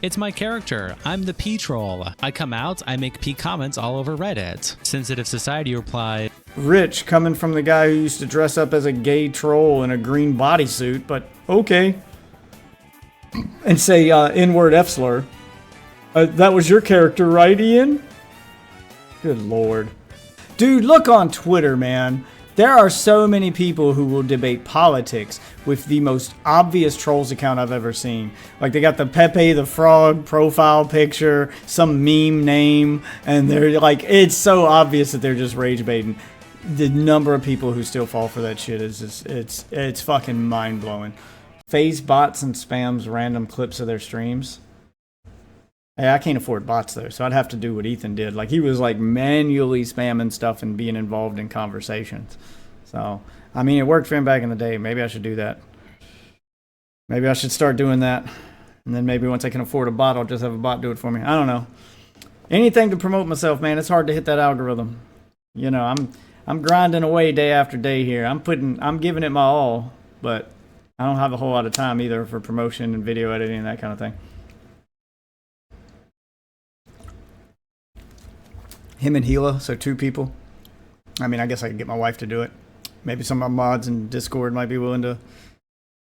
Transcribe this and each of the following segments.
It's my character. I'm the P-troll. I come out, I make P comments all over Reddit. Sensitive Society replied, Rich, coming from the guy who used to dress up as a gay troll in a green bodysuit, but okay. And say N-word F-slur. That was your character, right, Ian? Good lord. Dude, look on Twitter, man. There are so many people who will debate politics with the most obvious trolls account I've ever seen. Like, they got the Pepe the Frog profile picture, some meme name, and they're like, it's so obvious that they're just rage baiting. The number of people who still fall for that shit is just, it's fucking mind blowing. FaZe bots and spams random clips of their streams. Hey, I can't afford bots though, so I'd have to do what Ethan did. Like, he was like manually spamming stuff and being involved in conversations. So, I mean, it worked for him back in the day. Maybe I should do that. Maybe I should start doing that. And then maybe once I can afford a bot, I'll just have a bot do it for me. I don't know. Anything to promote myself, man. It's hard to hit that algorithm. You know, I'm grinding away day after day here. I'm giving it my all, but I don't have a whole lot of time either for promotion and video editing and that kind of thing. Him and Gila, so 2 people. I mean, I guess I could get my wife to do it. Maybe some of my mods in Discord might be willing to,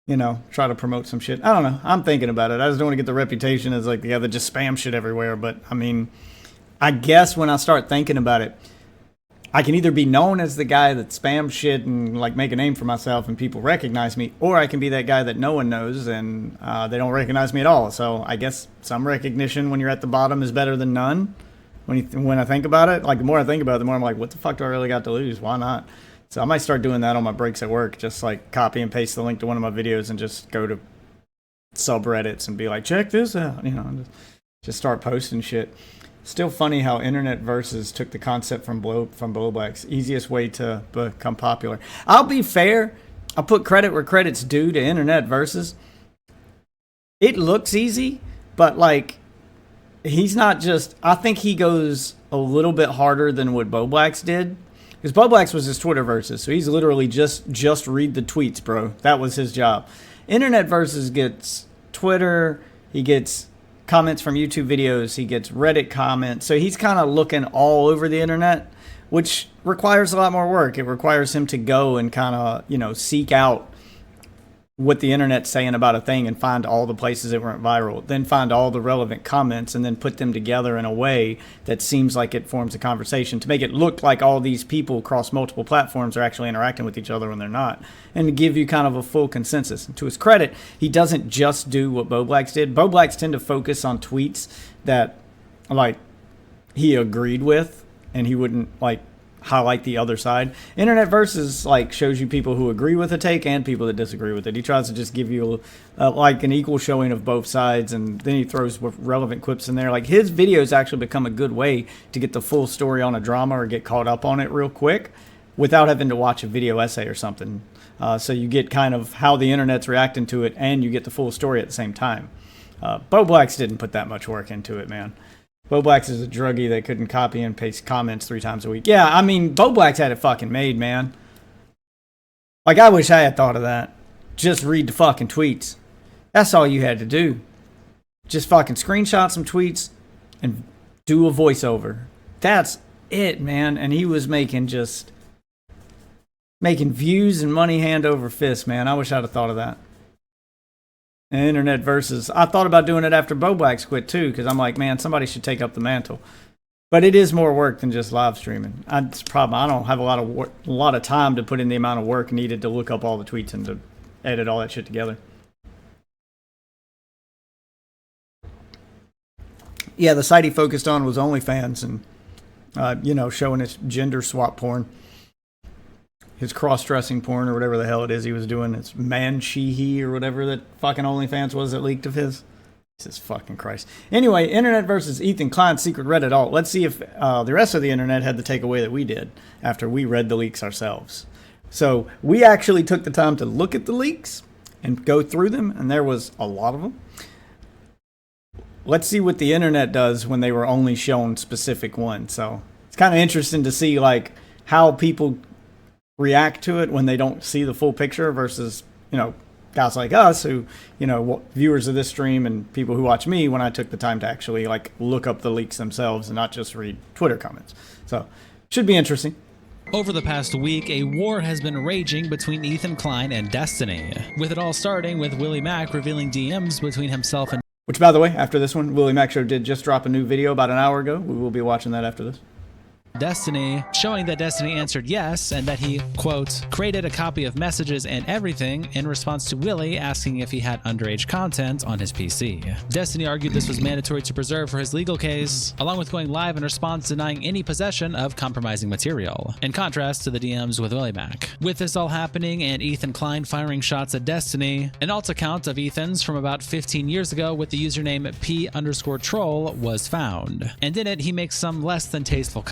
you know, try to promote some shit. I don't know. I'm thinking about it. I just don't want to get the reputation as like the guy that just spam shit everywhere. But, I mean, I guess when I start thinking about it, I can either be known as the guy that spams shit and, like, make a name for myself and people recognize me, or I can be that guy that no one knows and they don't recognize me at all. So I guess some recognition when you're at the bottom is better than none. When I think about it, like, the more I think about it, the more I'm like, what the fuck do I really got to lose? Why not? So I might start doing that on my breaks at work. Just like copy and paste the link to one of my videos and just go to subreddits and be like, check this out. You know, just start posting shit. Still funny how Internet Versus took the concept from Blowbacks. Easiest way to become popular. I'll be fair. I'll put credit where credit's due to Internet Versus. It looks easy, but like, he's not just, I think he goes a little bit harder than what Blowbacks did. Because Blowbacks was his Twitter Versus, so he's literally just read the tweets, bro. That was his job. Internet Versus gets Twitter, he gets comments from YouTube videos, he gets Reddit comments. So he's kind of looking all over the internet, which requires a lot more work. It requires him to go and kind of, you know, seek out what the internet's saying about a thing and find all the places it went viral, then find all the relevant comments and then put them together in a way that seems like it forms a conversation to make it look like all these people across multiple platforms are actually interacting with each other when they're not, and to give you kind of a full consensus. And to his credit, he doesn't just do what Blowbacks did. Blowbacks tend to focus on tweets that, like, he agreed with and he wouldn't, like, highlight the other side. Internet Versus, like, shows you people who agree with a take and people that disagree with it. He tries to just give you like an equal showing of both sides, and then he throws relevant clips in there. Like, his videos actually become a good way to get the full story on a drama or get caught up on it real quick without having to watch a video essay or something. So you get kind of how the internet's reacting to it, and you get the full story at the same time. Blowbacks didn't put that much work into it, man. Blowbacks is a druggie that couldn't copy and paste comments 3 times a week. Yeah, I mean, Blowbacks had it fucking made, man. Like, I wish I had thought of that. Just read the fucking tweets. That's all you had to do. Just fucking screenshot some tweets and do a voiceover. That's it, man. And he was making views and money hand over fist, man. I wish I'd have thought of that. And Internet Versus, I thought about doing it after Blowbacks quit too, because I'm like, man, somebody should take up the mantle. But it is more work than just live streaming. That's the problem. I don't have a lot of time to put in the amount of work needed to look up all the tweets and to edit all that shit together. Yeah, the site he focused on was OnlyFans and, you know, showing his gender swap porn. His cross-dressing porn or whatever the hell it is he was doing. It's man, she, he, or whatever that fucking OnlyFans was that leaked of his. Jesus fucking Christ. Anyway, Internet Versus Ethan Klein's secret Reddit alt. Let's see if the rest of the internet had the takeaway that we did after we read the leaks ourselves. So we actually took the time to look at the leaks and go through them, and there was a lot of them. Let's see what the internet does when they were only shown specific ones. So it's kind of interesting to see, like, how people react to it when they don't see the full picture versus, you know, guys like us who, viewers of this stream and people who watch me, when I took the time to actually like look up the leaks themselves and not just read Twitter comments. So should be interesting. Over the past week, a war has been raging between Ethan Klein and Destiny, with it all starting with Willie Mack revealing DMs between himself and... Which, by the way, after this one, Willie Mack Show did just drop a new video about an hour ago. We will be watching that after this. Destiny, showing that Destiny answered yes and that he, quote, created a copy of messages and everything in response to Willie asking if he had underage content on his PC. Destiny argued this was mandatory to preserve for his legal case, along with going live in response denying any possession of compromising material, in contrast to the DMs with Willie Mack. With this all happening and Ethan Klein firing shots at Destiny, an alt account of Ethan's from about 15 years ago with the username P_troll was found, and in it he makes some less than tasteful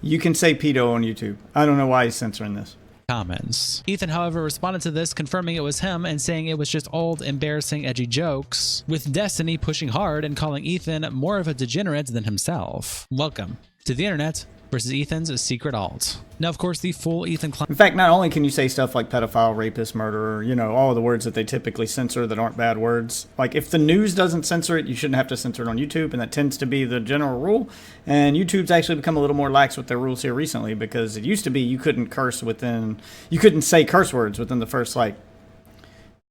You can say pedo on YouTube. I don't know why he's censoring this. comments. Ethan, however, responded to this, confirming it was him and saying it was just old, embarrassing, edgy jokes, with Destiny pushing hard and calling Ethan more of a degenerate than himself. Welcome to the internet versus Ethan's secret alt. Now, of course, the full Ethan Klein... In fact, not only can you say stuff like pedophile, rapist, murderer, all of the words that they typically censor that aren't bad words. Like, if the news doesn't censor it, you shouldn't have to censor it on YouTube, and that tends to be the general rule. And YouTube's actually become a little more lax with their rules here recently, because it used to be you couldn't say curse words within the first,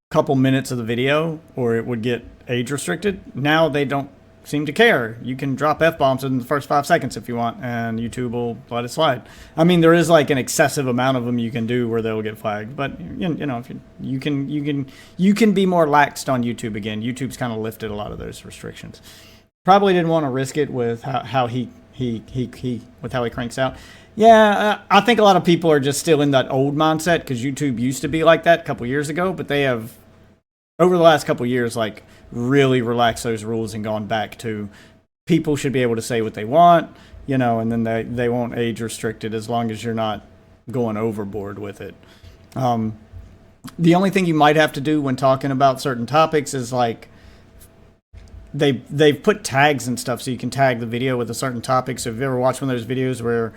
couple minutes of the video, or it would get age restricted. Now they don't seem to care. You can drop F-bombs in the first 5 seconds if you want, and YouTube will let it slide. I mean, there is an excessive amount of them you can do where they'll get flagged, but if you can be more laxed on YouTube again. YouTube's kind of lifted a lot of those restrictions. Probably didn't want to risk it with how he cranks out. Yeah, I think a lot of people are just still in that old mindset because YouTube used to be like that a couple years ago, but they have over the last couple years really relaxed those rules and gone back to people should be able to say what they want, and then they won't age restrict it as long as you're not going overboard with it. The only thing you might have to do when talking about certain topics is they've put tags and stuff so you can tag the video with a certain topic. So if you ever watched one of those videos where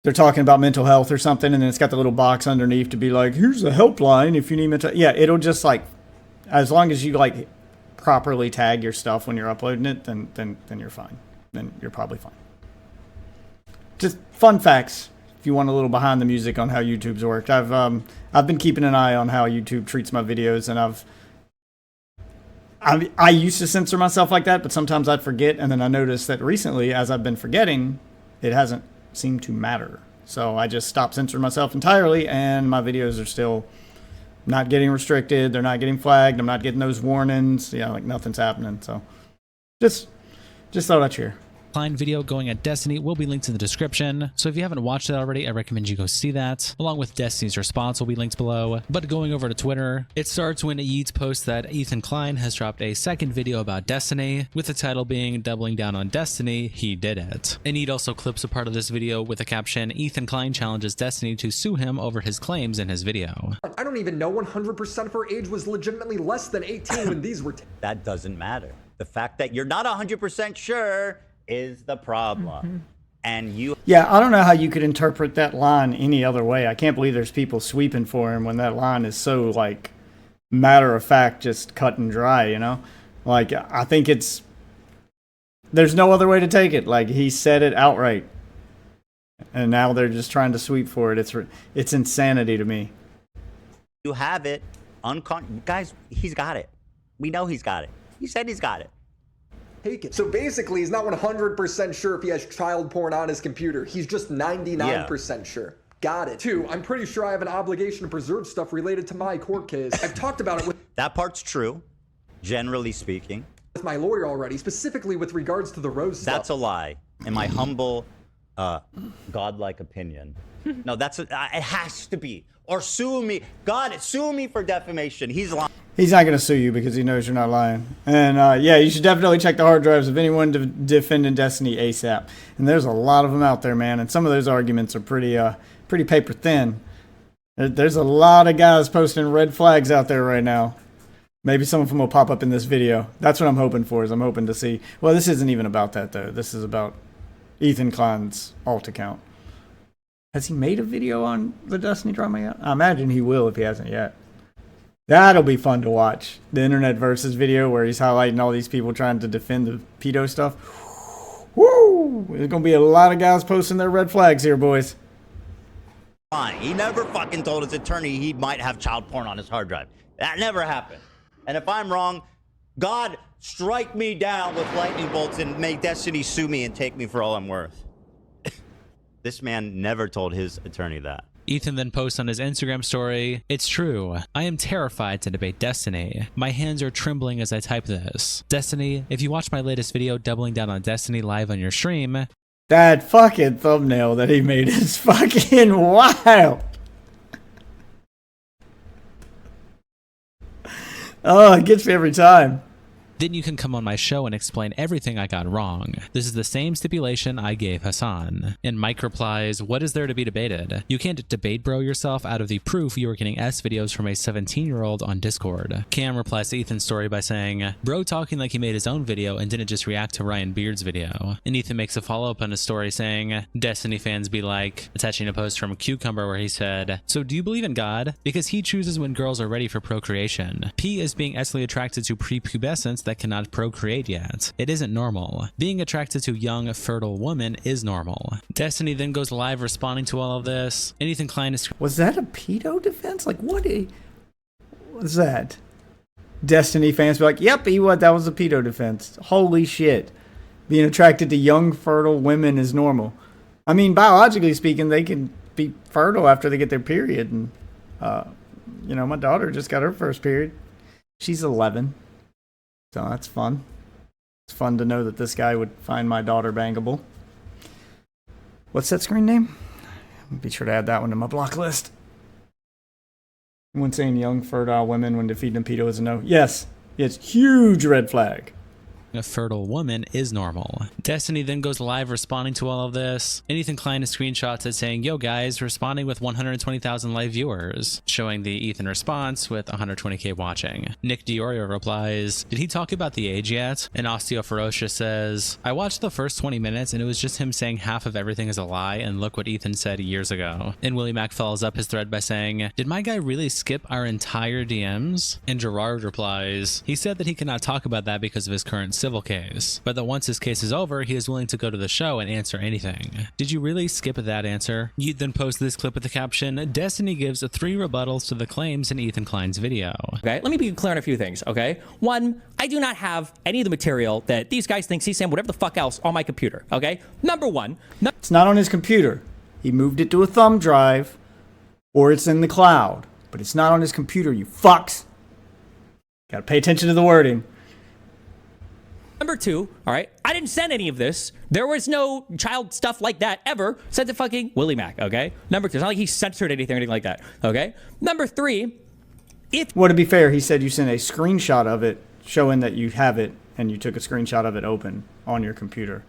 they're talking about mental health or something, and then it's got the little box underneath to be like, here's a helpline if you need mental... Yeah, it'll just as long as you properly tag your stuff when you're uploading it, then you're fine. Then you're probably fine. Just fun facts if you want a little behind the music on how YouTube's worked. I've been keeping an eye on how YouTube treats my videos, and I used to censor myself like that, but sometimes I'd forget, and then I noticed that recently, as I've been forgetting, it hasn't seemed to matter. So I just stopped censoring myself entirely, and my videos are still not getting restricted. They're not getting flagged. I'm not getting those warnings. Nothing's happening. So just thought I'd share. Klein video going at Destiny will be linked in the description, so if you haven't watched it already, I recommend you go see that, along with Destiny's response will be linked below. But going over to Twitter, it starts when Yeats posts that Ethan Klein has dropped a second video about Destiny, with the title being Doubling Down on Destiny, He Did It. And Yeat also clips a part of this video with the caption, Ethan Klein challenges Destiny to sue him over his claims in his video. I don't even know 100% of her age was legitimately less than 18 when these were... That doesn't matter. The fact that you're not 100% sure is the problem. And you... Yeah, I don't know how you could interpret that line any other way. I can't believe there's people sweeping for him when that line is so, matter of fact, just cut and dry, I think there's no other way to take it. He said it outright. And now they're just trying to sweep for it. It's insanity to me. You have it. Guys, he's got it. We know he's got it. He said he's got it. Take it. So basically, he's not 100% sure if he has child porn on his computer. He's just 99% sure. Got it. 2, I'm pretty sure I have an obligation to preserve stuff related to my court case. I've talked about it with... That part's true, generally speaking. ...with my lawyer already, specifically with regards to the Rose stuff. That's a lie. In my humble, godlike opinion. No, it has to be. Or sue me. God, sue me for defamation. He's lying. He's not going to sue you because he knows you're not lying. And yeah, you should definitely check the hard drives of anyone defending Destiny ASAP. And there's a lot of them out there, man. And some of those arguments are pretty paper thin. There's a lot of guys posting red flags out there right now. Maybe some of them will pop up in this video. That's what I'm hoping for, is I'm hoping to see. Well, this isn't even about that, though. This is about Ethan Klein's alt account. Has he made a video on the Destiny drama yet? I imagine he will if he hasn't yet. That'll be fun to watch. The internet versus video where he's highlighting all these people trying to defend the pedo stuff. Woo! There's gonna be a lot of guys posting their red flags here, boys. Fine. He never fucking told his attorney he might have child porn on his hard drive. That never happened. And if I'm wrong, God, strike me down with lightning bolts and make Destiny sue me and take me for all I'm worth. This man never told his attorney that. Ethan then posts on his Instagram story, "It's true. I am terrified to debate Destiny. My hands are trembling as I type this. Destiny, if you watch my latest video doubling down on Destiny live on your stream..." That fucking thumbnail that he made is fucking wild. Oh, it gets me every time. "Then you can come on my show and explain everything I got wrong. This is the same stipulation I gave Hassan." And Mike replies, "What is there to be debated? You can't debate bro yourself out of the proof you were getting S videos from a 17-year-old on Discord." Cam replies to Ethan's story by saying, "Bro talking like he made his own video and didn't just react to Ryan Beard's video." And Ethan makes a follow-up on his story saying, "Destiny fans be like," attaching a post from Cucumber where he said, "So do you believe in God? Because he chooses when girls are ready for procreation. P is being ethically attracted to prepubescence that cannot procreate yet. It isn't normal. Being attracted to young, fertile women is normal." Destiny then goes live responding to all of this. And Ethan Klein is... Was that a pedo defense? Like, what was that? Destiny fans be like, "Yep, that was a pedo defense." Holy shit. Being attracted to young, fertile women is normal. I mean, biologically speaking, they can be fertile after they get their period. And, my daughter just got her first period. She's 11. So that's fun. It's fun to know that this guy would find my daughter bangable. What's that screen name? I'll be sure to add that one to my block list. When saying young, fertile women when defeating a pedo is a no. Yes, it's huge red flag. A fertile woman is normal. Destiny then goes live responding to all of this. And Ethan Klein is screenshots it saying, "Yo guys," responding with 120,000 live viewers, showing the Ethan response with 120k watching. Nick Diorio replies, "Did he talk about the age yet?" And Osteoferocious says, "I watched the first 20 minutes and it was just him saying half of everything is a lie, and look what Ethan said years ago." And Willie Mac follows up his thread by saying, "Did my guy really skip our entire DMs?" And Gerard replies, "He said that he cannot talk about that because of his current civil case, but that once his case is over, he is willing to go to the show and answer anything. Did you really skip that answer?" You then post this clip with the caption, "Destiny gives 3 rebuttals to the claims in Ethan Klein's video." Okay, let me be clear on a few things, okay? One, I do not have any of the material that these guys think CSAM, whatever the fuck else, on my computer, okay? Number one. It's not on his computer. He moved it to a thumb drive, or it's in the cloud, but it's not on his computer, you fucks. Gotta pay attention to the wording. Number two, all right, I didn't send any of this. There was no child stuff like that ever sent to fucking Willie Mac, okay? Number two, it's not like he censored anything or anything like that, okay? Number three, well, to be fair, he said you sent a screenshot of it showing that you have it, and you took a screenshot of it open on your computer.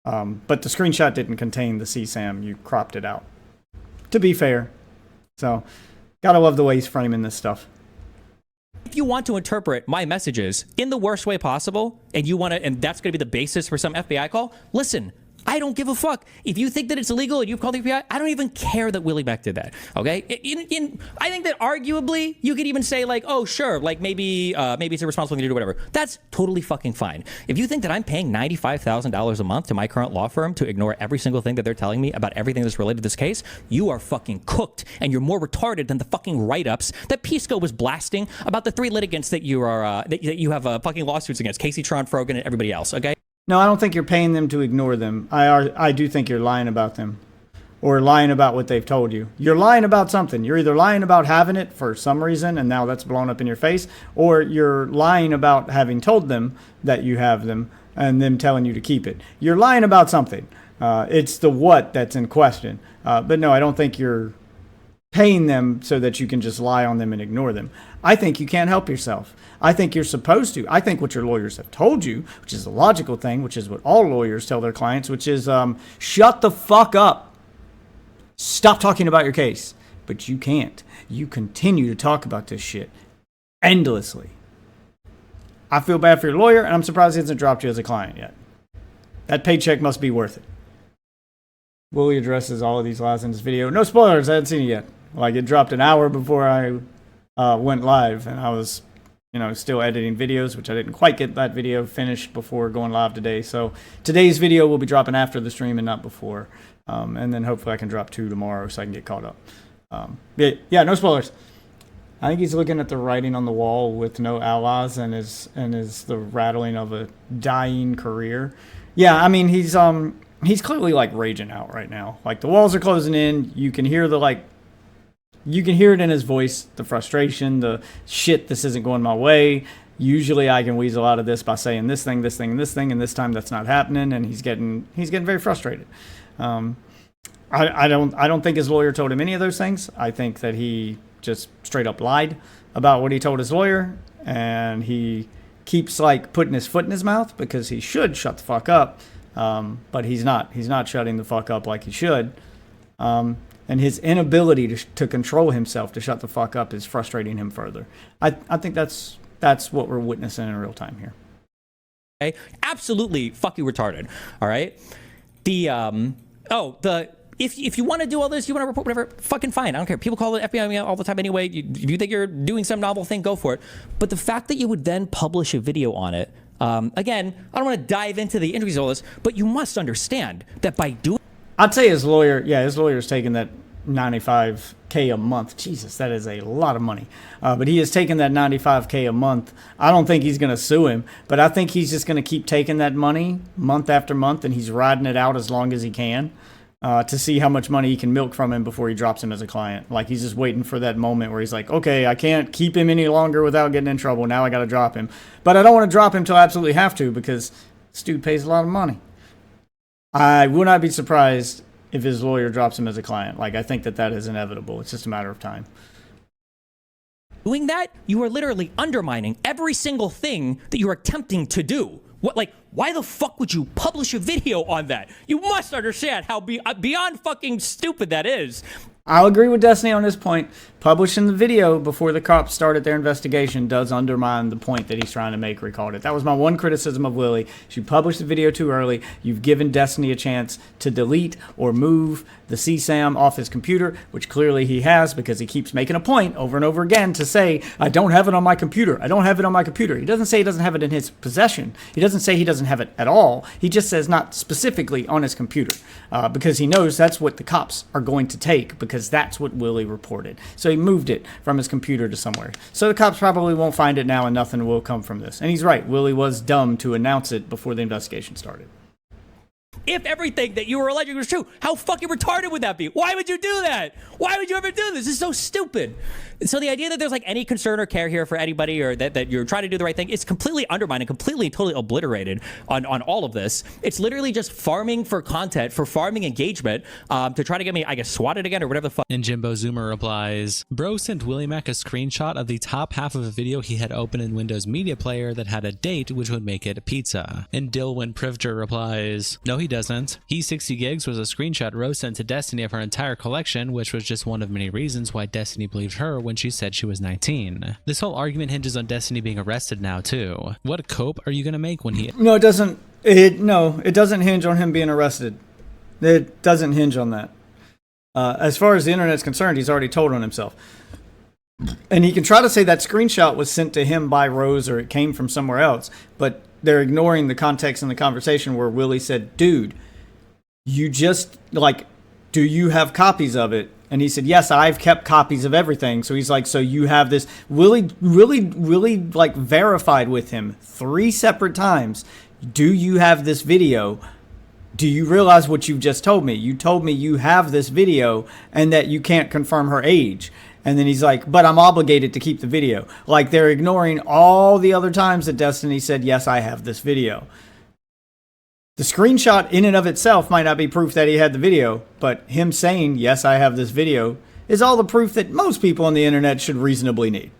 But the screenshot didn't contain the CSAM. You cropped it out. To be fair. So, gotta love the way he's framing this stuff. if you want to interpret my messages in the worst way possible, and you want to, and that's going to be the basis for some FBI call, listen, I don't give a fuck. If you think that it's illegal and you've called the FBI, I don't even care that Willie Beck did that, okay? I think that arguably you could even say like, oh, sure, like maybe it's a responsible thing to do, whatever. That's totally fucking fine. If you think that I'm paying $95,000 a month to my current law firm to ignore every single thing that they're telling me about everything that's related to this case, you are fucking cooked, and you're more retarded than the fucking write-ups that Pisco was blasting about the 3 litigants that you are that you have fucking lawsuits against, Casey, Tron, Frogan, and everybody else, okay? No, I don't think you're paying them to ignore them. I do think you're lying about them, or lying about what they've told you. You're lying about something. You're either lying about having it for some reason, and now that's blown up in your face, or you're lying about having told them that you have them and them telling you to keep it. You're lying about something. It's the what that's in question. But no, I don't think you're paying them so that you can just lie on them and ignore them. I think you can't help yourself. I think you're supposed to. I think what your lawyers have told you, which is the logical thing, which is what all lawyers tell their clients, which is shut the fuck up. Stop talking about your case. But you can't. You continue to talk about this shit endlessly. I feel bad for your lawyer, and I'm surprised he hasn't dropped you as a client yet. That paycheck must be worth it. Willie addresses all of these lies in this video. No spoilers, I haven't seen it yet. Like, it dropped an hour before I went live, and I was, still editing videos, which I didn't quite get that video finished before going live today. So today's video will be dropping after the stream and not before. And then hopefully I can drop 2 tomorrow so I can get caught up. Yeah, no spoilers. I think he's looking at the writing on the wall with no allies and is the rattling of a dying career. Yeah, I mean, he's clearly like raging out right now. Like the walls are closing in. You can hear you can hear it in his voice, the frustration, the shit, this isn't going my way. Usually I can weasel out of this by saying this thing, this thing, and this thing, and this time that's not happening, and he's getting very frustrated. I don't think his lawyer told him any of those things. I think that he just straight up lied about what he told his lawyer, and he keeps like putting his foot in his mouth because he should shut the fuck up, but he's not shutting the fuck up like he should. And his inability to control himself to shut the fuck up is frustrating him further. I think that's what we're witnessing in real time here. Okay, absolutely fucking retarded. All right, if you want to do all this, you want to report whatever, fucking fine. I don't care. People call it FBI all the time anyway. If you think you're doing some novel thing, go for it. But the fact that you would then publish a video on it, again, I don't want to dive into the intricacies of all this, but you must understand that by doing, I'd say his lawyer's taking that $95K a month. Jesus, that is a lot of money. But he has taken that $95K a month. I don't think he's going to sue him, but I think he's just going to keep taking that money month after month, and he's riding it out as long as he can to see how much money he can milk from him before he drops him as a client. Like he's just waiting for that moment where he's like, okay, I can't keep him any longer without getting in trouble. Now I got to drop him. But I don't want to drop him till I absolutely have to because this dude pays a lot of money. I would not be surprised if his lawyer drops him as a client. Like, I think that is inevitable. It's just a matter of time. Doing that, you are literally undermining every single thing that you are attempting to do. Why the fuck would you publish a video on that? You must understand how beyond fucking stupid that is. I'll agree with Destiny on this point. Publishing the video before the cops started their investigation does undermine the point that he's trying to make, recalled it. That was my one criticism of Willie. You published the video too early. You've given Destiny a chance to delete or move the CSAM off his computer, which clearly he has because he keeps making a point over and over again to say, I don't have it on my computer. I don't have it on my computer. He doesn't say he doesn't have it in his possession. He doesn't say he doesn't have it at all. He just says not specifically on his computer because he knows that's what the cops are going to take because that's what Willie reported. So he moved it from his computer to somewhere. So the cops probably won't find it now and nothing will come from this. And he's right. Willie was dumb to announce it before the investigation started. If everything that you were alleging was true, how fucking retarded would that be? Why would you do that? Why would you ever do this? This is so stupid. So the idea that there's like any concern or care here for anybody or that you're trying to do the right thing, it's completely undermined and completely totally obliterated on all of this. It's literally just farming for content, for farming engagement to try to get me, I guess, swatted again or whatever the fuck. And Jimbo Zoomer replies, Bro sent Willie Mac a screenshot of the top half of a video he had open in Windows Media Player that had a date which would make it a pizza. And Dilwyn Privger replies, No, he doesn't. He 60 gigs was a screenshot Rose sent to Destiny of her entire collection, which was just one of many reasons why Destiny believed her when she said she was 19. This whole argument hinges on Destiny being arrested now too. What cope are you gonna make when he— No, it doesn't. It doesn't hinge on him being arrested. It doesn't hinge on that. As far as the internet's concerned, he's already told on himself. And he can try to say that screenshot was sent to him by Rose or it came from somewhere else, but they're ignoring the context in the conversation where Willie said, dude, you just, like, do you have copies of it? And he said, yes, I've kept copies of everything. So he's like, so you have this. Willie like verified with him 3 separate times. Do you have this video? Do you realize what you've just told me? You told me you have this video and that you can't confirm her age. And then he's like, but I'm obligated to keep the video. Like, they're ignoring all the other times that Destiny said, yes, I have this video. The screenshot in and of itself might not be proof that he had the video, but him saying, yes, I have this video, is all the proof that most people on the internet should reasonably need.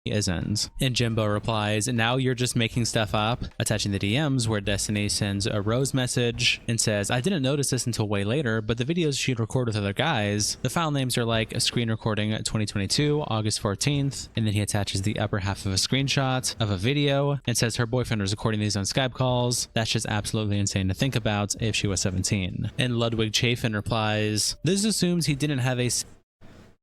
isn't. And Jimbo replies, now you're just making stuff up, attaching the DMs where Destiny sends a Rose message and says, I didn't notice this until way later, but the videos she'd record with other guys, the file names are like a screen recording 2022, August 14th, and then he attaches the upper half of a screenshot of a video and says her boyfriend was recording these on Skype calls. That's just absolutely insane to think about if she was 17. And Ludwig Chafin replies, this assumes he didn't have a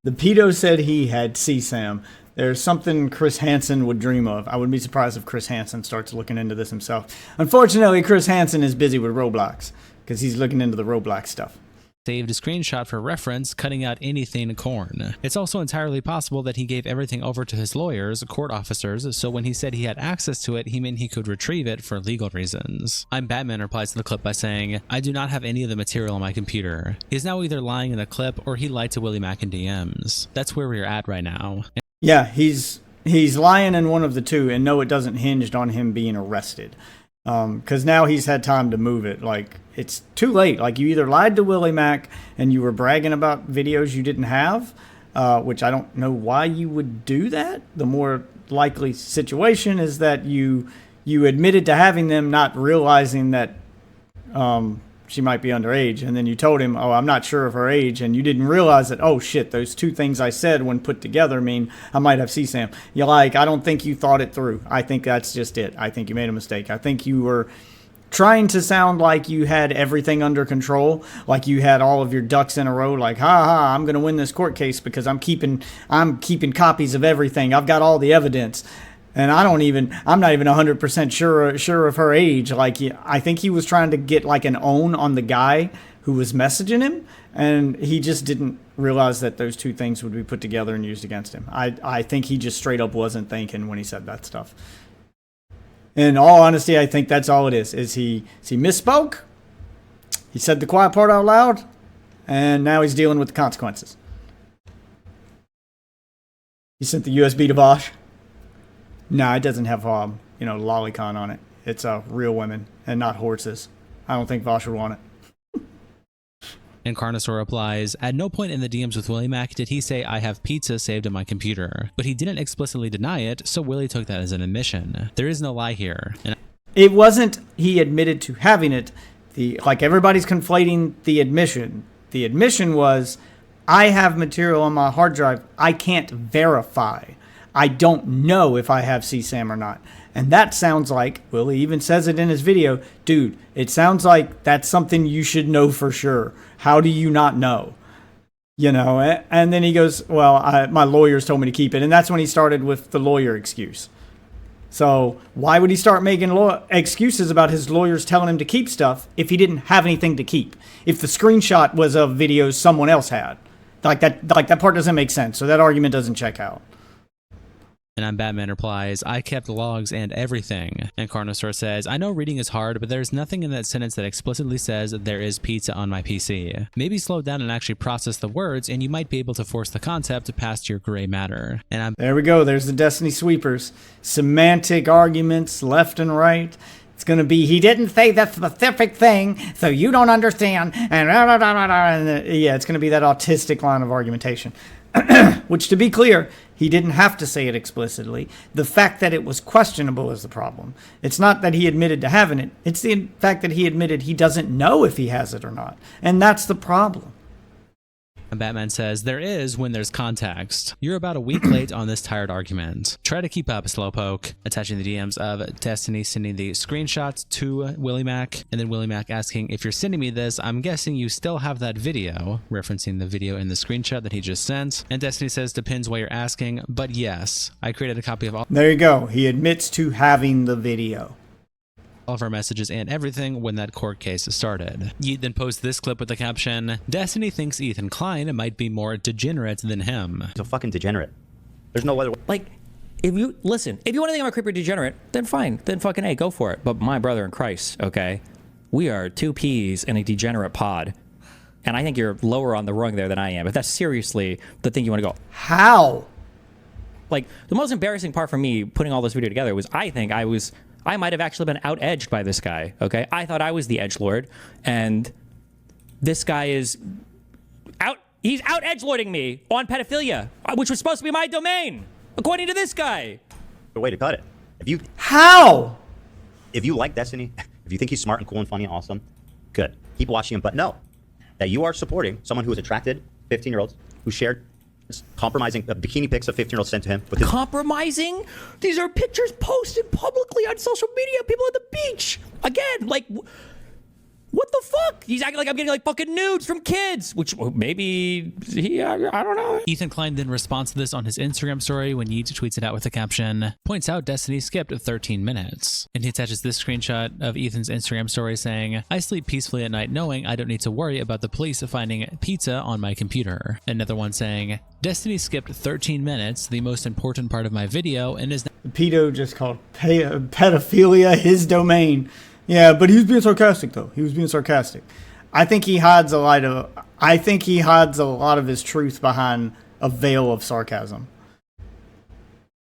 The pedo said he had CSAM. There's something Chris Hansen would dream of. I wouldn't be surprised if Chris Hansen starts looking into this himself. Unfortunately, Chris Hansen is busy with Roblox because he's looking into the Roblox stuff. Saved a screenshot for reference, cutting out anything corn. It's also entirely possible that he gave everything over to his lawyers, court officers, so when he said he had access to it, he meant he could retrieve it for legal reasons. I'm Batman replies to the clip by saying, I do not have any of the material on my computer. He's now either lying in the clip or he lied to Willie Mack in DMs. That's where we're at right now. Yeah, he's lying in one of the two, and no, it doesn't hinge on him being arrested. Because now he's had time to move it. Like, it's too late. Like, you either lied to Willie Mack and you were bragging about videos you didn't have, which I don't know why you would do that. The more likely situation is that you admitted to having them, not realizing that she might be underage, and then you told him, oh, I'm not sure of her age, and you didn't realize that, oh shit, those two things I said when put together mean I might have CSAM. You're like, I don't think you thought it through. I think that's just it. I think you made a mistake. I think you were trying to sound like you had everything under control, like you had all of your ducks in a row, like, I'm going to win this court case because I'm keeping copies of everything. I've got all the evidence. And I'm not even 100% sure of her age. Like, I think he was trying to get like an own on the guy who was messaging him, and he just didn't realize that those two things would be put together and used against him. I think he just straight up wasn't thinking when he said that stuff. In all honesty, I think that's all it is he misspoke, he said the quiet part out loud, and now he's dealing with the consequences. He sent the USB to Vosh. No, it doesn't have, lolicon on it. It's real women and not horses. I don't think Vosh would want it. And Carnosaur replies, at no point in the DMs with Willie Mack did he say I have pizza saved in my computer, but he didn't explicitly deny it, so Willie took that as an admission. There is no lie here. And it wasn't he admitted to having it. Like everybody's conflating the admission. The admission was, I have material on my hard drive I can't verify. I don't know if I have CSAM or not. And that sounds like, Willie even says it in his video, dude, it sounds like that's something you should know for sure. How do you not know? And then he goes, well, my lawyers told me to keep it. And that's when he started with the lawyer excuse. So why would he start making excuses about his lawyers telling him to keep stuff if he didn't have anything to keep? If the screenshot was of videos someone else had. Like that part doesn't make sense. So that argument doesn't check out. And I'm Batman replies, I kept logs and everything. And Carnosaur says, I know reading is hard, but there's nothing in that sentence that explicitly says there is pizza on my PC. Maybe slow down and actually process the words, and you might be able to force the concept past your gray matter. And there we go. There's the Destiny sweepers. Semantic arguments left and right. It's going to be, he didn't say that specific thing, so you don't understand. And yeah, it's going to be that autistic line of argumentation. Which, to be clear, he didn't have to say it explicitly. The fact that it was questionable is the problem. It's not that he admitted to having it. It's the fact that he admitted he doesn't know if he has it or not. And that's the problem. Batman says, there is when there's context. You're about a week late on this tired argument. Try to keep up, Slowpoke. Attaching the DMs of Destiny sending the screenshots to Willie Mack, and then Willie Mack asking, if you're sending me this, I'm guessing you still have that video, referencing the video in the screenshot that he just sent. And Destiny says, depends why you're asking, but yes, I created a copy of all. There you go. He admits to having the video. All of our messages and everything when that court case started. Yeet then posted this clip with the caption, Destiny thinks Ethan Klein might be more degenerate than him. He's a fucking degenerate. There's no other way. Like, if you want to think I'm a creepy degenerate, then fine. Then fucking A, go for it. But my brother in Christ, okay? We are two peas in a degenerate pod. And I think you're lower on the rung there than I am. If that's seriously the thing you want to go. How? Like, the most embarrassing part for me putting all this video together was I might have actually been out-edged by this guy, okay? I thought I was the edgelord, and this guy is he's out-edgelording me on pedophilia, which was supposed to be my domain, according to this guy. The way to cut it. How? If you like Destiny, if you think he's smart and cool and funny and awesome, good. Keep watching him, but know that you are supporting someone who is attracted, 15-year-olds, who shared compromising bikini pics of 15-year-olds sent to him. With Compromising? These are pictures posted publicly on social media. People at the beach. Again, like, What the fuck? He's acting like I'm getting like fucking nudes from kids, which maybe I don't know. Ethan Klein then responds to this on his Instagram story when Yeet tweets it out with the caption, points out Destiny skipped 13 minutes. And he attaches this screenshot of Ethan's Instagram story saying, I sleep peacefully at night knowing I don't need to worry about the police finding pizza on my computer. Another one saying, Destiny skipped 13 minutes, the most important part of my video, and is Pedo just called pedophilia his domain. Yeah, but he was being sarcastic though. He was being sarcastic. I think he hides a lot of his truth behind a veil of sarcasm.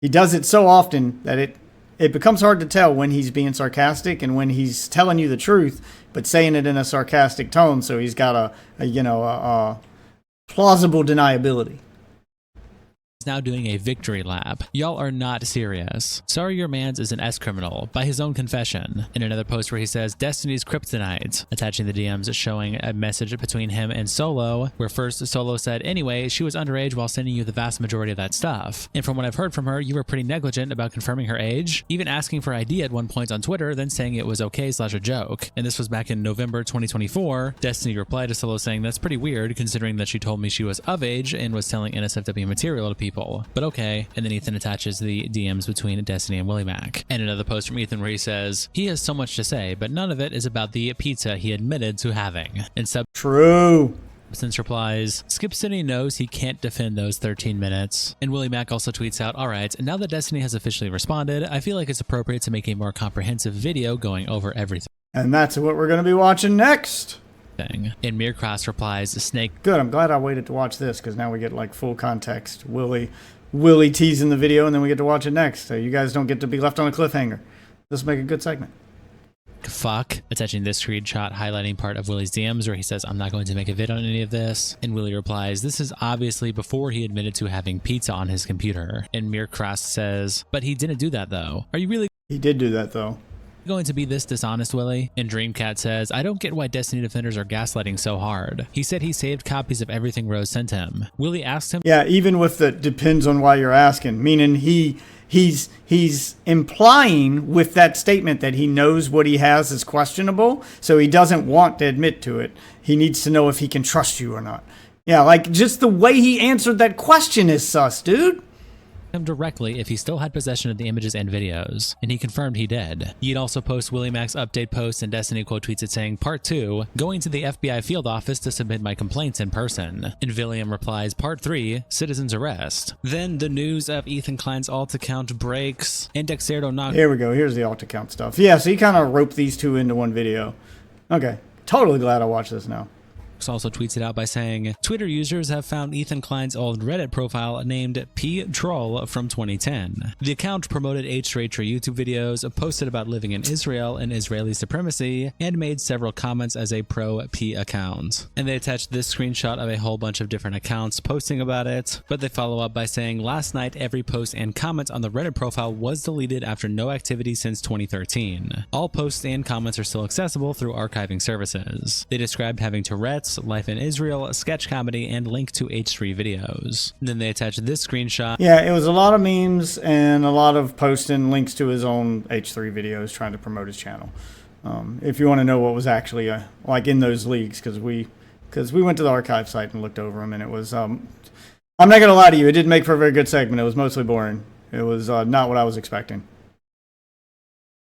He does it so often that it becomes hard to tell when he's being sarcastic and when he's telling you the truth, but saying it in a sarcastic tone. So he's got a plausible deniability. now doing a victory lap. Y'all are not serious. Sorry your mans is an S-criminal, by his own confession. In another post where he says, Destiny's kryptonite, attaching the DMs showing a message between him and Solo, where first Solo said, anyway, she was underage while sending you the vast majority of that stuff. And from what I've heard from her, you were pretty negligent about confirming her age, even asking for ID at one point on Twitter, then saying it was okay / a joke. And this was back in November 2024. Destiny replied to Solo saying, that's pretty weird considering that she told me she was of age and was selling NSFW material to people. But okay. And then Ethan attaches the DMs between Destiny and Willie Mac. And another post from Ethan where he says, he has so much to say, but none of it is about the pizza he admitted to having. And True. Substance replies, Skip City knows he can't defend those 13 minutes. And Willie Mac also tweets out, alright, now that Destiny has officially responded, I feel like it's appropriate to make a more comprehensive video going over everything. And that's what we're going to be watching next. And Mircross replies, Snake. Good, I'm glad I waited to watch this because now we get like full context. Willie teasing the video and then we get to watch it next. So you guys don't get to be left on a cliffhanger. This will make a good segment. Fuck. Attaching this screenshot highlighting part of Willie's DMs where he says, I'm not going to make a vid on any of this. And Willie replies, this is obviously before he admitted to having pizza on his computer. And Mircross says, but he didn't do that though. Are you really? He did do that though. Going to be this dishonest, Willie? And Dreamcat says, I don't get why Destiny defenders are gaslighting so hard. He said he saved copies of everything Rose sent him. Willie asked him, yeah, even with the depends on why you're asking, meaning he's implying with that statement that he knows what he has is questionable, so he doesn't want to admit to it. He needs to know if he can trust you or not. Yeah, like just the way he answered that question is sus, dude. him directly if he still had possession of the images and videos, and he confirmed he did. He'd also post Willie Mac's update post and Destiny quote tweets it saying, Part 2, going to the FBI field office to submit my complaints in person. And Villiam replies, Part 3, citizen's arrest. Then the news of Ethan Klein's alt account breaks, and Dexerto knocked. Here we go, here's the alt account stuff. Yeah, so he kind of roped these two into one video. Okay, totally glad I watched this now. Also tweets it out by saying, Twitter users have found Ethan Klein's old Reddit profile named P-Troll from 2010. The account promoted H3 YouTube videos, posted about living in Israel and Israeli supremacy, and made several comments as a pro-P account. And they attached this screenshot of a whole bunch of different accounts posting about it, but they follow up by saying, last night every post and comment on the Reddit profile was deleted after no activity since 2013. All posts and comments are still accessible through archiving services. They described having Tourette's, life in Israel, sketch comedy, and link to H3 videos. Then they attached this screenshot. Yeah, it was a lot of memes and a lot of posting links to his own H3 videos trying to promote his channel. If you want to know what was actually like in those leaks, because we went to the archive site and looked over them, and it was I'm not gonna lie to you, it didn't make for a very good segment. It was mostly boring. It was not what I was expecting.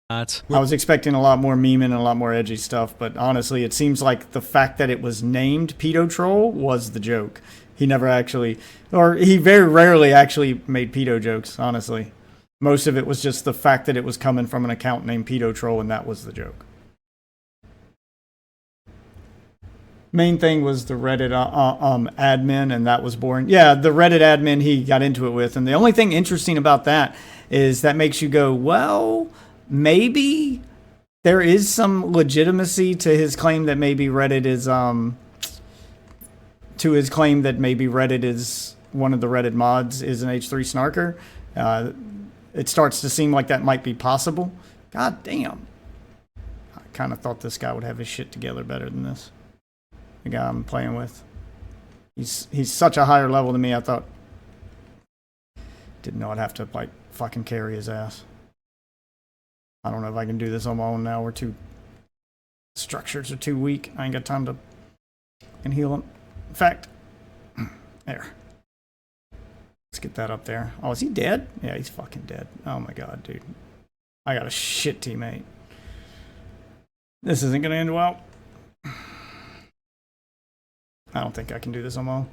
I was expecting a lot more memeing and a lot more edgy stuff, but honestly, it seems like the fact that it was named Pedo Troll was the joke. He never actually, or he very rarely actually made pedo jokes, honestly. Most of it was just the fact that it was coming from an account named Pedo Troll, and that was the joke. Main thing was the Reddit admin, and that was boring. Yeah, the Reddit admin he got into it with, and the only thing interesting about that is that makes you go, well, maybe there is some legitimacy to his claim that maybe Reddit is one of the Reddit mods is an H3 snarker. It starts to seem like that might be possible. God damn. I kind of thought this guy would have his shit together better than this. The guy I'm playing with. He's such a higher level than me, I thought. Didn't know I'd have to like fucking carry his ass. I don't know if I can do this on my own now. We're too Structures are too weak. I ain't got time to and heal them. In fact, there. Let's get that up there. Oh, is he dead? Yeah, he's fucking dead. Oh my god, dude. I got a shit teammate. This isn't gonna end well. I don't think I can do this on my own.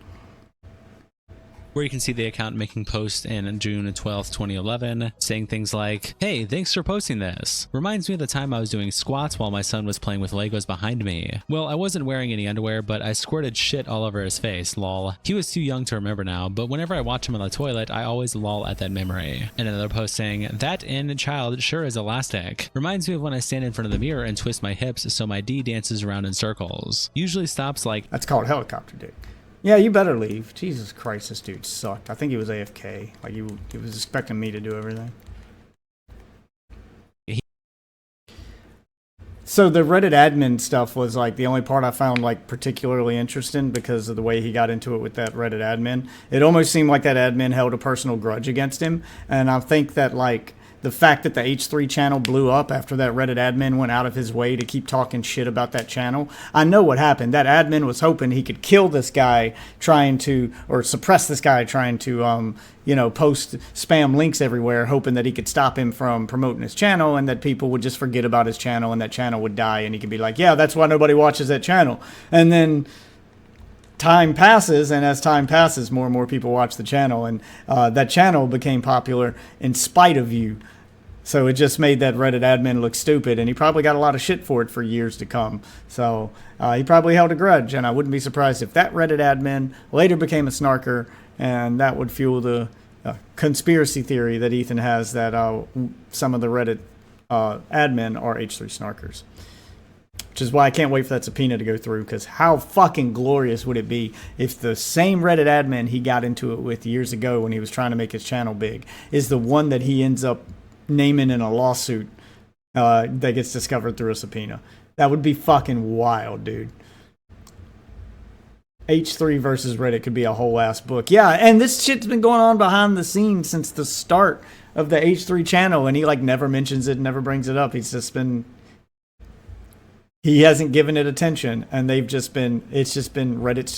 Where you can see the account making posts in June 12th, 2011, saying things like, "Hey, thanks for posting this. Reminds me of the time I was doing squats while my son was playing with Legos behind me. Well, I wasn't wearing any underwear, but I squirted shit all over his face, lol. He was too young to remember now, but whenever I watch him on the toilet, I always lol at that memory." And another post saying, "That in child sure is elastic. Reminds me of when I stand in front of the mirror and twist my hips so my D dances around in circles. Usually stops like..." That's called helicopter dick. Yeah, you better leave. Jesus Christ, this dude sucked. I think he was AFK. Like, he was expecting me to do everything. So the Reddit admin stuff was, like, the only part I found, like, particularly interesting because of the way he got into it with that Reddit admin. It almost seemed like that admin held a personal grudge against him. And I think that, like, the fact that the H3 channel blew up after that Reddit admin went out of his way to keep talking shit about that channel. I know what happened. That admin was hoping he could kill this guy trying to, or suppress this guy trying to, you know, post spam links everywhere, hoping that he could stop him from promoting his channel and that people would just forget about his channel and that channel would die and he could be like, yeah, that's why nobody watches that channel. And then time passes, and as time passes, more and more people watch the channel, and that channel became popular in spite of you. So it just made that Reddit admin look stupid, and he probably got a lot of shit for it for years to come. So he probably held a grudge, and I wouldn't be surprised if that Reddit admin later became a snarker, and that would fuel the conspiracy theory that Ethan has that some of the Reddit admin are H3 snarkers. Which is why I can't wait for that subpoena to go through, because how fucking glorious would it be if the same Reddit admin he got into it with years ago when he was trying to make his channel big is the one that he ends up naming in a lawsuit that gets discovered through a subpoena. That would be fucking wild, dude. H3 versus Reddit could be a whole ass book. Yeah, and this shit's been going on behind the scenes since the start of the H3 channel, and he like never mentions it, never brings it up. He's just been... He hasn't given it attention, and they've just been, it's just been, Reddit's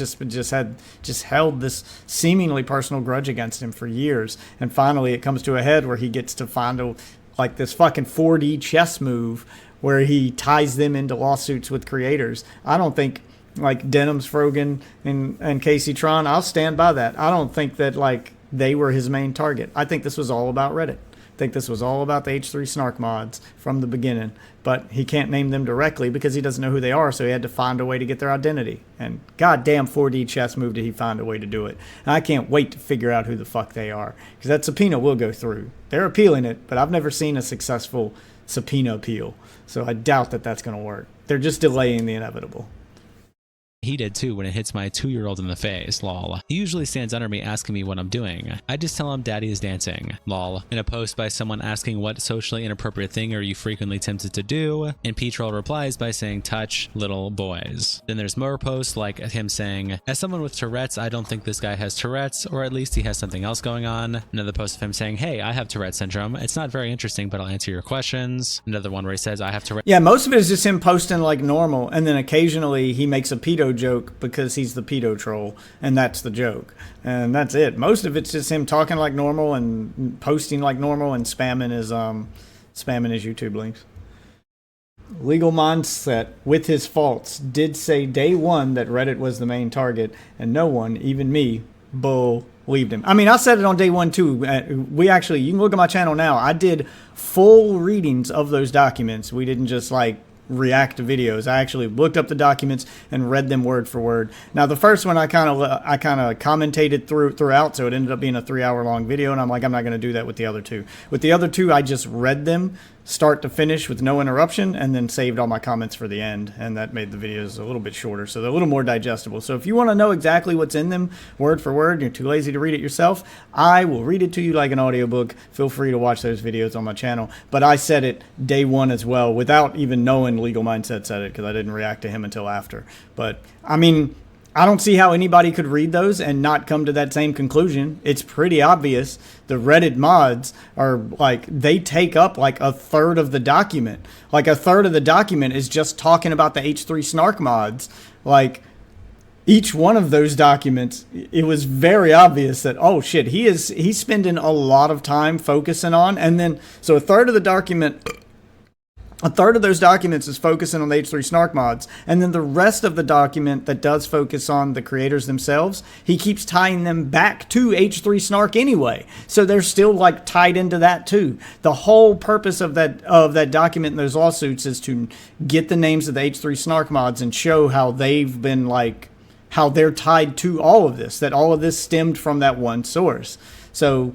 just held this seemingly personal grudge against him for years. And finally it comes to a head where he gets to find like this fucking 4D chess move where he ties them into lawsuits with creators. I don't think like Denims, Frogan, and Casey Tron, I'll stand by that. I don't think that like they were his main target. I think this was all about Reddit. I think this was all about the H3 snark mods from the beginning, but he can't name them directly because he doesn't know who they are, so he had to find a way to get their identity. And goddamn 4D chess move did he find a way to do it. And I can't wait to figure out who the fuck they are, because that subpoena will go through. They're appealing it, but I've never seen a successful subpoena appeal, so I doubt that that's going to work. They're just delaying the inevitable. He did too when it hits my 2-year-old in the face, lol. He usually stands under me asking me what I'm doing. I just tell him daddy is dancing, lol. In a post by someone asking what socially inappropriate thing are you frequently tempted to do, and Petrol replies by saying touch little boys. Then there's more posts like him saying, as someone with Tourette's, I don't think this guy has Tourette's, or at least he has something else going on. Another post of him saying, hey, I have Tourette syndrome. It's not very interesting, but I'll answer your questions. Another one where he says, I have Tourette. Yeah, most of it is just him posting like normal, and then occasionally he makes a pedo joke because he's the pedo troll, and that's the joke, and that's it. Most of it's just him talking like normal and posting like normal and spamming his YouTube links. Legal Mindset, with his faults, did say day one that Reddit was the main target, and no one, even me, believed him. I mean, I said it on day one too. You can look at my channel now. I did full readings of those documents. We didn't just like react to videos. I actually looked up the documents and read them word for word. Now the first one I kind of commentated throughout, so it ended up being a 3-hour long video, and I'm like, I'm not going to do that with the other two. With the other two, I just read them start to finish with no interruption and then saved all my comments for the end, and that made the videos a little bit shorter, so they're a little more digestible. So if you want to know exactly what's in them word for word, you're too lazy to read it yourself, I will read it to you like an audiobook. Feel free to watch those videos on my channel. But I said it day one as well without even knowing Legal Mindset said it, because I didn't react to him until after. But I mean, I don't see how anybody could read those and not come to that same conclusion. It's pretty obvious. The Reddit mods are like, they take up like a third of the document. Like a third of the document is just talking about the H3 snark mods. Like each one of those documents, it was very obvious that, oh shit, he's spending a lot of time focusing on. And then, so a third of the document, a third of those documents is focusing on the H3 snark mods, and then the rest of the document that does focus on the creators themselves, he keeps tying them back to H3 snark anyway. So they're still like tied into that too. The whole purpose of that document in those lawsuits is to get the names of the H3 snark mods and show how they've been like, how they're tied to all of this, that all of this stemmed from that one source. So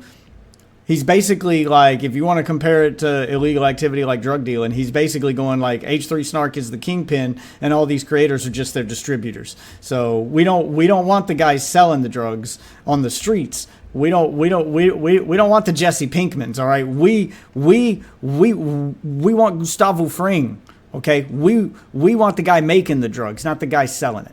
he's basically like, if you want to compare it to illegal activity like drug dealing, he's basically going like H3 Snark is the kingpin and all these creators are just their distributors. So we don't want the guys selling the drugs on the streets. We don't want the Jesse Pinkmans, all right? We want Gustavo Fring, okay? We want the guy making the drugs, not the guy selling it.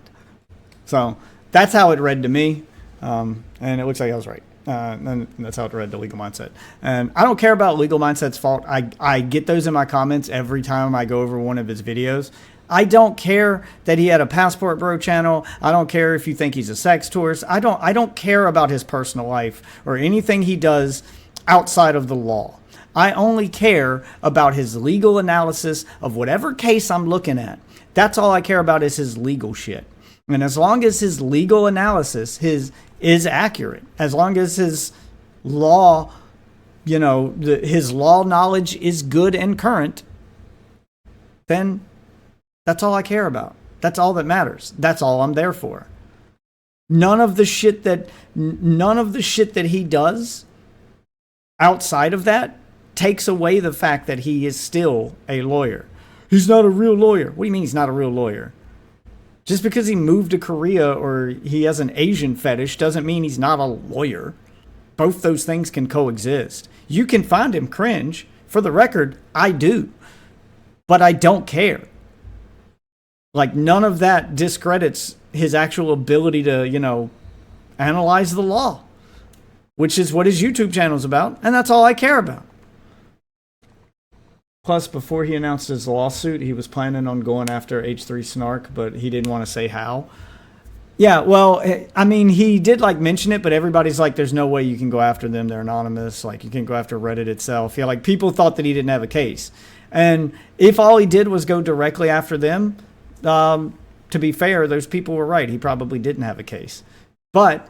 So that's how it read to me, and it looks like I was right. And that's how it read, the Legal Mindset. And I don't care about Legal Mindset's fault. I get those in my comments every time I go over one of his videos. I don't care that he had a Passport Bro channel. I don't care if you think he's a sex tourist. I don't care about his personal life or anything he does outside of the law. I only care about his legal analysis of whatever case I'm looking at. That's all I care about is his legal shit. And as long as his legal analysis is accurate, as long as his law, his law knowledge is good and current, then that's all I care about. That's all that matters. That's all I'm there for. None of the shit that he does outside of that takes away the fact that he is still a lawyer. He's not a real lawyer. What do you mean he's not a real lawyer? Just because he moved to Korea or he has an Asian fetish doesn't mean he's not a lawyer. Both those things can coexist. You can find him cringe. For the record, I do. But I don't care. Like, none of that discredits his actual ability to, analyze the law, which is what his YouTube channel is about, and that's all I care about. Plus, before he announced his lawsuit, he was planning on going after H3 Snark, but he didn't want to say how. Yeah, well, I mean, he did mention it, but everybody's like, there's no way you can go after them. They're anonymous. Like, you can go after Reddit itself. Yeah, people thought that he didn't have a case. And if all he did was go directly after them, to be fair, those people were right. He probably didn't have a case. But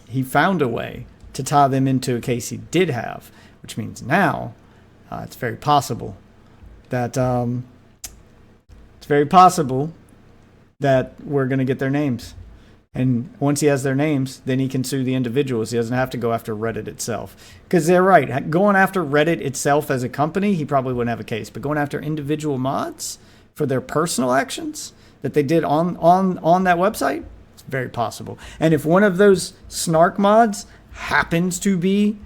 he found a way to tie them into a case he did have, which means now it's very possible that we're going to get their names. And once he has their names, then he can sue the individuals. He doesn't have to go after Reddit itself. Because they're right. Going after Reddit itself as a company, he probably wouldn't have a case. But going after individual mods for their personal actions that they did on that website, it's very possible. And if one of those snark mods happens to be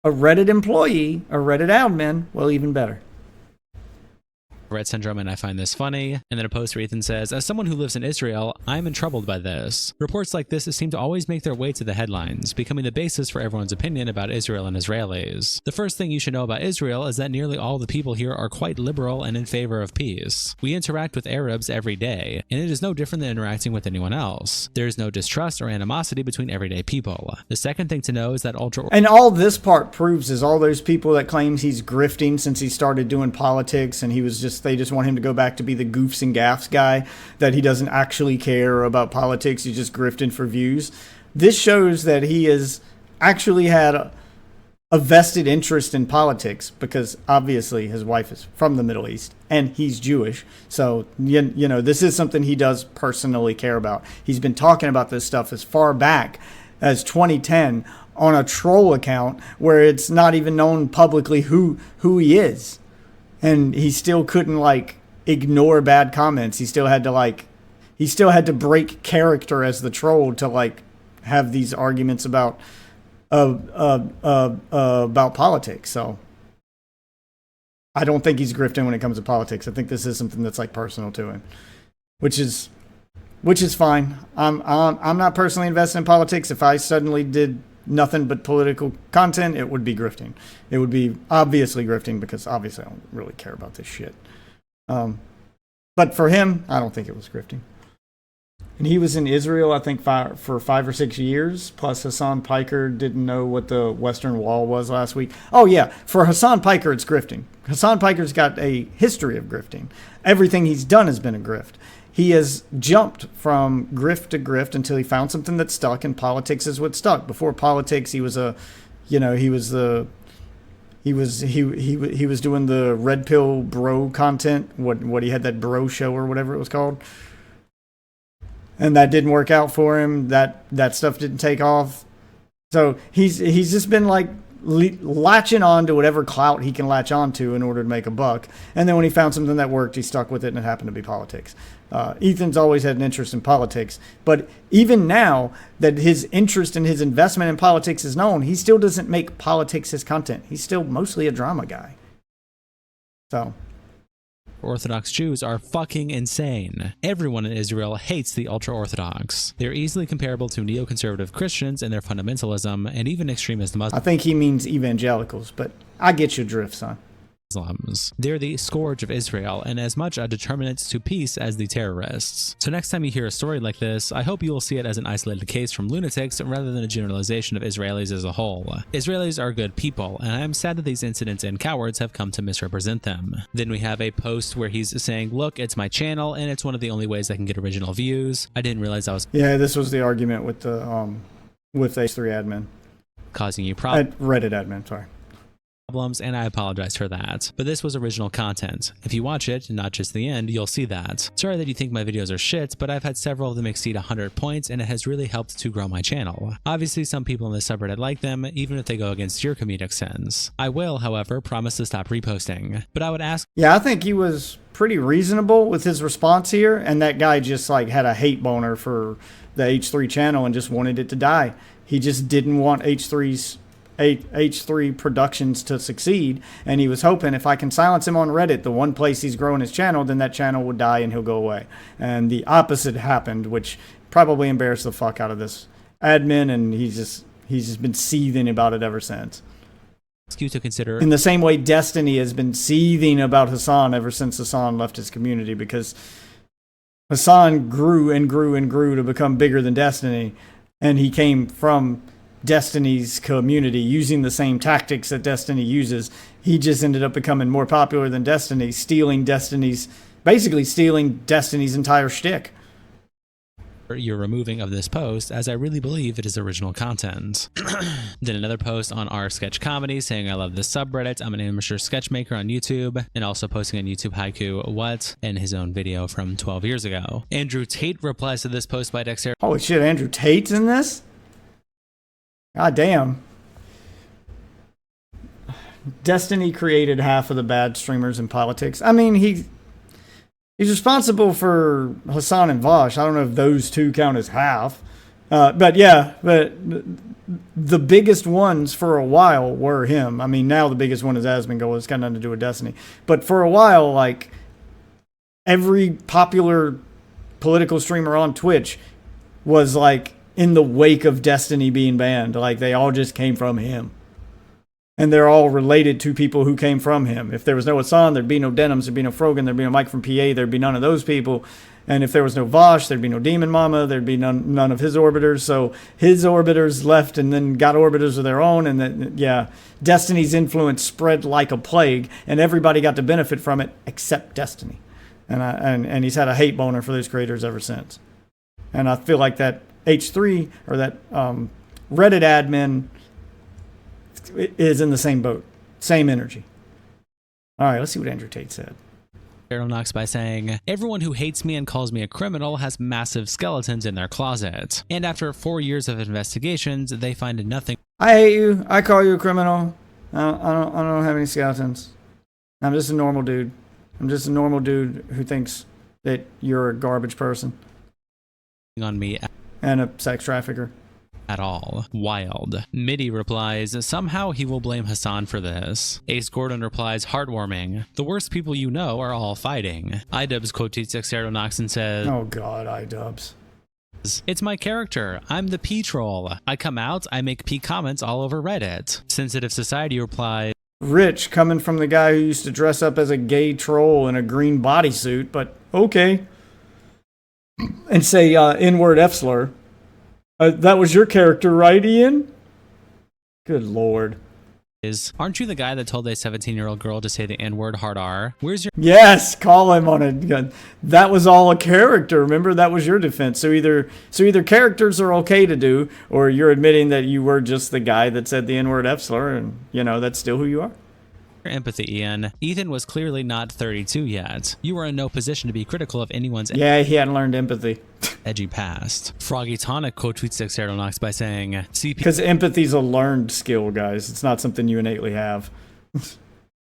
a Reddit employee, a Reddit admin, well, even better. Rett syndrome, and I find this funny. And then a post where Ethan says, as someone who lives in Israel, I'm troubled by this. Reports like this seem to always make their way to the headlines, becoming the basis for everyone's opinion about Israel and Israelis. The first thing you should know about Israel is that nearly all the people here are quite liberal and in favor of peace. We interact with Arabs every day, and it is no different than interacting with anyone else. There is no distrust or animosity between everyday people. The second thing to know is that And all this part proves is all those people that claims he's grifting since he started doing politics, and they just want him to go back to be the goofs and gaffs guy, that he doesn't actually care about politics, he's just grifting for views. This shows that he has actually had a vested interest in politics, because obviously his wife is from the Middle East and he's Jewish. So, this is something he does personally care about. He's been talking about this stuff as far back as 2010 on a troll account where it's not even known publicly who he is. And he still couldn't ignore bad comments. He still had to break character as the troll to have these arguments about politics. So I don't think he's grifting when it comes to politics. I think this is something that's personal to him, which is which is fine. I'm not personally invested in politics. If I suddenly did nothing but political content, it would be grifting. It would be obviously grifting because obviously I don't really care about this shit. But for him, I don't think it was grifting. And he was in Israel, I think, for 5 or 6 years. Plus, Hassan Piker didn't know what the Western Wall was last week. Oh, yeah. For Hassan Piker, it's grifting. Hassan Piker's got a history of grifting. Everything he's done has been a grift. He has jumped from grift to grift until he found something that stuck, and politics is what stuck. Before politics, he was doing the red pill bro content. What he had, that bro show or whatever it was called. And that didn't work out for him. That stuff didn't take off. So he's just been like latching on to whatever clout he can latch on to in order to make a buck. And then when he found something that worked, he stuck with it, and it happened to be politics. Ethan's always had an interest in politics. But even now that his interest and his investment in politics is known, he still doesn't make politics his content. He's still mostly a drama guy. So... Orthodox Jews are fucking insane. Everyone in Israel hates the ultra-Orthodox. They're easily comparable to neoconservative Christians in their fundamentalism and even extremist Muslims. I think he means evangelicals, but I get your drift, son. They're the scourge of Israel and as much a determinant to peace as the terrorists. So next time you hear a story like this, I hope you will see it as an isolated case from lunatics rather than a generalization of Israelis as a whole. Israelis are good people, and I am sad that these incidents and cowards have come to misrepresent them. Then we have a post where he's saying, look, it's my channel, and it's one of the only ways I can get original views. I didn't realize I was... Yeah, this was the argument with the with H3 admin. Causing you problems. Reddit admin, sorry. And I apologize for that. But this was original content. If you watch it, not just the end, you'll see that. Sorry that you think my videos are shit, but I've had several of them exceed 100 points, and it has really helped to grow my channel. Obviously, some people in the subreddit like them, even if they go against your comedic sense. I will, however, promise to stop reposting. But I would ask... Yeah, I think he was pretty reasonable with his response here, and that guy just like had a hate boner for the H3 channel and just wanted it to die. He just didn't want H3 Productions to succeed, and he was hoping if I can silence him on Reddit, the one place he's growing his channel, then that channel would die and he'll go away. And the opposite happened, which probably embarrassed the fuck out of this admin, and he's just been seething about it ever since. You to consider in the same way Destiny has been seething about Hassan ever since Hassan left his community, because Hassan grew and grew and grew to become bigger than Destiny, and he came from Destiny's community using the same tactics that Destiny uses. He just ended up becoming more popular than Destiny, basically stealing Destiny's entire shtick. Your removing of this post, as I really believe it is original content. Then another post on our sketch comedy saying I love this subreddit, I'm an amateur sketch maker on YouTube, and also posting on YouTube haiku what in his own video from 12 years ago. Andrew Tate replies to this post by Dexter. Holy shit, Andrew Tate's in this? God damn. Destiny created half of the bad streamers in politics. I mean, he's responsible for Hassan and Vosh. I don't know if those two count as half. But the biggest ones for a while were him. I mean, now the biggest one is Asmongold. It's got nothing to do with Destiny. But for a while, like, every popular political streamer on Twitch was, like, in the wake of Destiny being banned. Like, they all just came from him. And they're all related to people who came from him. If there was no Hassan, there'd be no Denims, there'd be no Frogan, there'd be no Mike from PA, there'd be none of those people. And if there was no Vosh, there'd be no Demon Mama, there'd be none of his orbiters. So his orbiters left and then got orbiters of their own. And then, yeah, Destiny's influence spread like a plague, and everybody got to benefit from it except Destiny. And he's had a hate boner for those creators ever since. And I feel like that H3 or that Reddit admin is in the same boat, same energy. All right, let's see what Andrew Tate said. Knox by saying, everyone who hates me and calls me a criminal has massive skeletons in their closet. And after 4 years of investigations, they find nothing. I hate you. I call you a criminal. I don't have any skeletons. I'm just a normal dude. I'm just a normal dude who thinks that you're a garbage person. On me. And a sex trafficker. at all. Wild. Midi replies, somehow he will blame Hassan for this. Ace Gordon replies, heartwarming. The worst people you know are all fighting. iDubbbz quote tweets Xeronox and says, Oh god, iDubbbz. it's my character. I'm the P troll. I come out, I make P comments all over Reddit. Sensitive Society replies, Rich, coming from the guy who used to dress up as a gay troll in a green bodysuit, but okay. And say N-word F-slur. That was your character, right, Ian? Good lord. aren't you the guy that told a 17-year-old girl to say the N-word hard R? Where's your Yes, call him on it. That was all a character. Remember, that was your defense. So either characters are okay to do, or you're admitting that you were just the guy that said the N-word F-slur, and that's still who you are. empathy, Ian? Ethan was clearly not 32 yet. You were in no position to be critical of anyone's Yeah, he hadn't learned empathy. edgy past. Froggy Tonic quote tweets Xeronox by saying, CP Because empathy's a learned skill, guys. It's not something you innately have.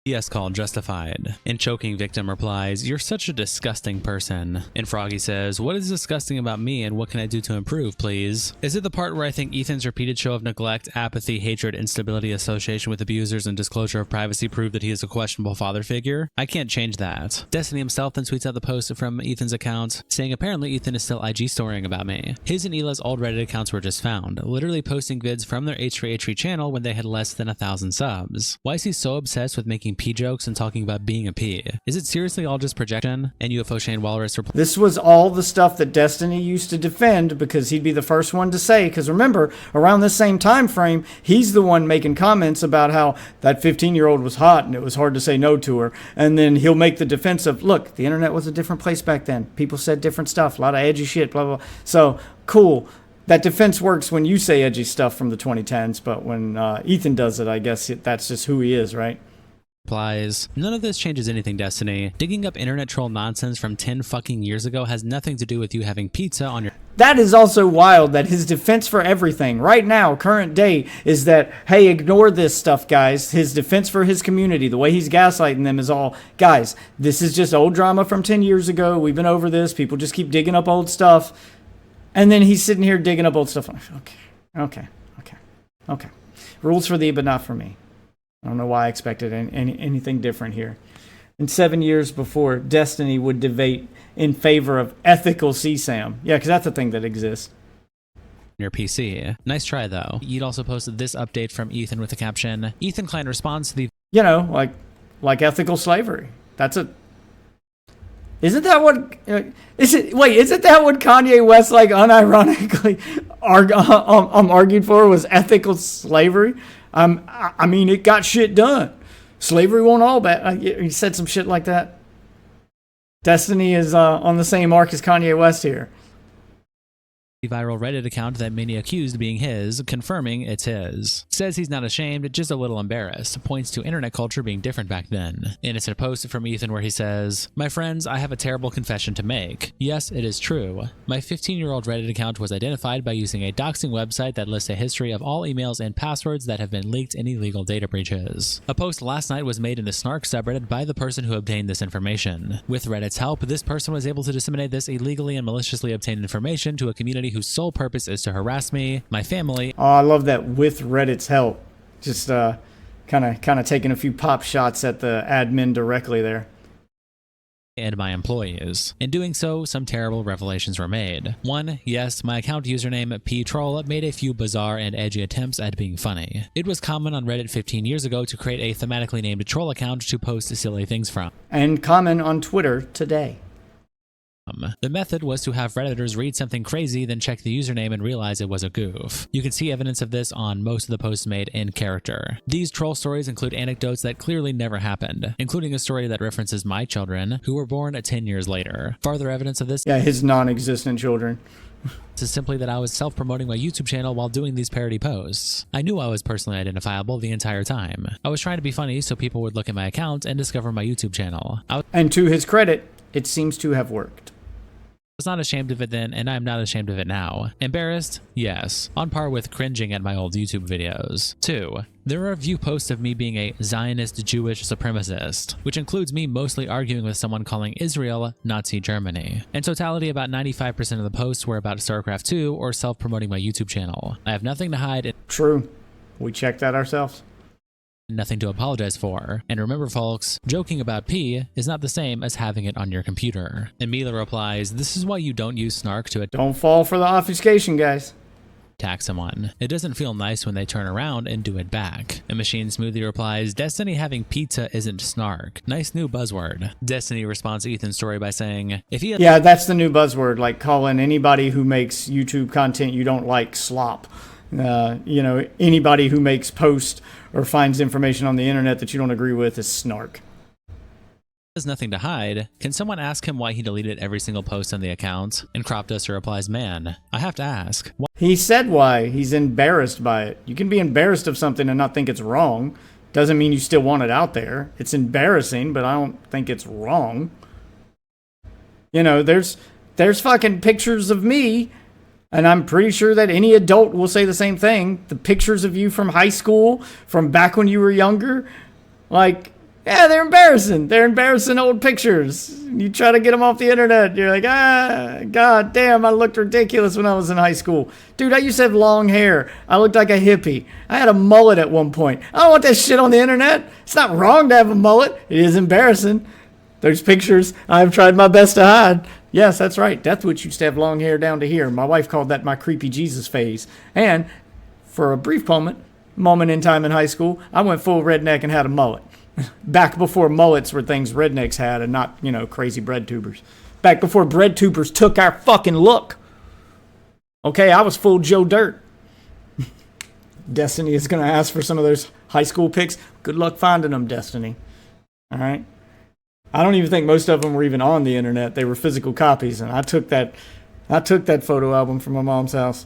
Yes, called justified. And choking victim replies, you're such a disgusting person. And Froggy says, what is disgusting about me and what can I do to improve, please? Is it the part where I think Ethan's repeated show of neglect, apathy, hatred, instability, association with abusers, and disclosure of privacy prove that he is a questionable father figure? I can't change that. Destiny himself then tweets out the post from Ethan's account, saying apparently Ethan is still IG storying about me. His and Ela's old Reddit accounts were just found, literally posting vids from their H3H3 channel when they had less than 1,000 subs. Why is he so obsessed with making P jokes and talking about being a P? Is it seriously all just projection? And UFO Shane Walrus replies, This was all the stuff that Destiny used to defend because he'd be the first one to say. Because remember, around this same time frame, he's the one making comments about how that 15-year-old was hot and it was hard to say no to her. And then he'll make the defense of, look, the internet was a different place back then. People said different stuff, a lot of edgy shit, blah, blah, blah. So, cool. That defense works when you say edgy stuff from the 2010s, but when Ethan does it, I guess that's just who he is, right? none of this changes anything, Destiny. Digging up internet troll nonsense from 10 fucking years ago has nothing to do with you having pizza on your... That is also wild that his defense for everything right now, current day, is that, hey, ignore this stuff, guys. His defense for his community, the way he's gaslighting them is all, guys, this is just old drama from 10 years ago. We've been over this. People just keep digging up old stuff. And then he's sitting here digging up old stuff. Okay. Rules for thee, but not for me. I don't know why I expected anything different here. And 7 years before, Destiny would debate in favor of ethical CSAM. Yeah, because that's a thing that exists. Your PC. Nice try, though. You'd also posted this update from Ethan with the caption, Ethan Klein responds to the... Like ethical slavery. That's a... Isn't that what... Isn't that what Kanye West, unironically argued for was ethical slavery? I mean, it got shit done. Slavery won't all bad. He said some shit like that. Destiny is on the same arc as Kanye West here. viral Reddit account that many accused being his, confirming it's his. Says he's not ashamed, just a little embarrassed. Points to internet culture being different back then. And it's a post from Ethan where he says, my friends, I have a terrible confession to make. Yes, it is true. My 15-year-old Reddit account was identified by using a doxing website that lists a history of all emails and passwords that have been leaked in illegal data breaches. A post last night was made in the Snark subreddit by the person who obtained this information. With Reddit's help, this person was able to disseminate this illegally and maliciously obtained information to a community whose sole purpose is to harass me, my family. Oh, I love that with Reddit's help. Just kind of taking a few pop shots at the admin directly there. And my employees. In doing so, some terrible revelations were made. One, yes, my account username ptroll made a few bizarre and edgy attempts at being funny. It was common on Reddit 15 years ago to create a thematically named troll account to post silly things from. And common on Twitter today. The method was to have Redditors read something crazy, then check the username and realize it was a goof. You can see evidence of this on most of the posts made in character. These troll stories include anecdotes that clearly never happened, including a story that references my children, who were born 10 years later. Farther evidence of this his non-existent children. is simply that I was self-promoting my YouTube channel while doing these parody posts. I knew I was personally identifiable the entire time. I was trying to be funny so people would look at my account and discover my YouTube channel. And to his credit, it seems to have worked. Was not ashamed of it then, and I am not ashamed of it now. Embarrassed? Yes. On par with cringing at my old YouTube videos. 2. There are a few posts of me being a Zionist Jewish supremacist, which includes me mostly arguing with someone calling Israel Nazi Germany. In totality, about 95% of the posts were about StarCraft 2 or self-promoting my YouTube channel. I have nothing to hide and True. We checked that ourselves. nothing to apologize for. And remember folks, joking about P is not the same as having it on your computer. And Mila replies, this is why you don't use snark to Don't fall for the obfuscation, guys. attack someone. It doesn't feel nice when they turn around and do it back. And Machine Smoothie replies, Destiny having pizza isn't snark. Nice new buzzword. Destiny responds to Ethan's story by saying, if he had Yeah, that's the new buzzword, like calling anybody who makes YouTube content you don't like slop. You know, anybody who makes posts or finds information on the internet that you don't agree with is snark. has nothing to hide, can someone ask him why he deleted every single post on the account? And Crop Duster replies, man, I have to ask. He said why. He's embarrassed by it. You can be embarrassed of something and not think it's wrong. Doesn't mean you still want it out there. It's embarrassing, but I don't think it's wrong. You know, there's fucking pictures of me, and I'm pretty sure that any adult will say the same thing. The pictures of you from high school, from back when you were younger, like, yeah, they're embarrassing. They're embarrassing old pictures. You try to get them off the internet. You're like, god damn, I looked ridiculous when I was in high school. Dude, I used to have long hair. I looked like a hippie. I had a mullet at one point. I don't want that shit on the internet. It's not wrong to have a mullet. It is embarrassing. There's pictures I've tried my best to hide. Yes, that's right. Deathwitch used to have long hair down to here. My wife called that my creepy Jesus phase. And for a brief moment in time in high school, I went full redneck and had a mullet. Back before mullets were things rednecks had and not, you know, crazy bread tubers. Back before bread tubers took our fucking look. Okay, I was full Joe Dirt. Destiny is going to ask for some of those high school pics. Good luck finding them, Destiny. All right? I don't even think most of them were even on the internet. They were physical copies, and I took that photo album from my mom's house.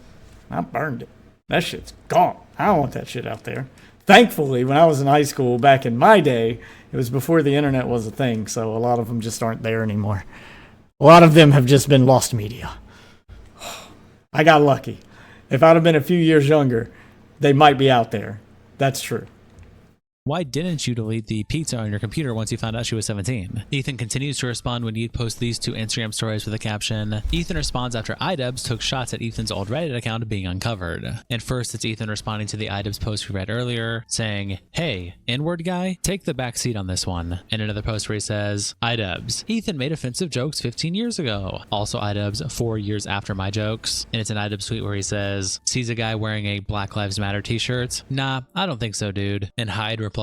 I burned it. That shit's gone. I don't want that shit out there. Thankfully, when I was in high school back in my day, it was before the internet was a thing, so a lot of them just aren't there anymore. A lot of them have just been lost media. I got lucky. If I'd have been a few years younger, they might be out there. That's true. Why didn't you delete the pizza on your computer once you found out she was 17? Ethan continues to respond when you post these two Instagram stories with a caption. Ethan responds after iDubbbz took shots at Ethan's old Reddit account being uncovered. And first, it's Ethan responding to the iDubbbz post we read earlier, saying, hey, N-word guy, take the back seat on this one. And another post where he says, iDubbbz, Ethan made offensive jokes 15 years ago. Also iDubbbz, 4 years after my jokes. And it's an iDubbbz tweet where he says, sees a guy wearing a Black Lives Matter t-shirt. Nah, I don't think so, dude. And Hyde replied,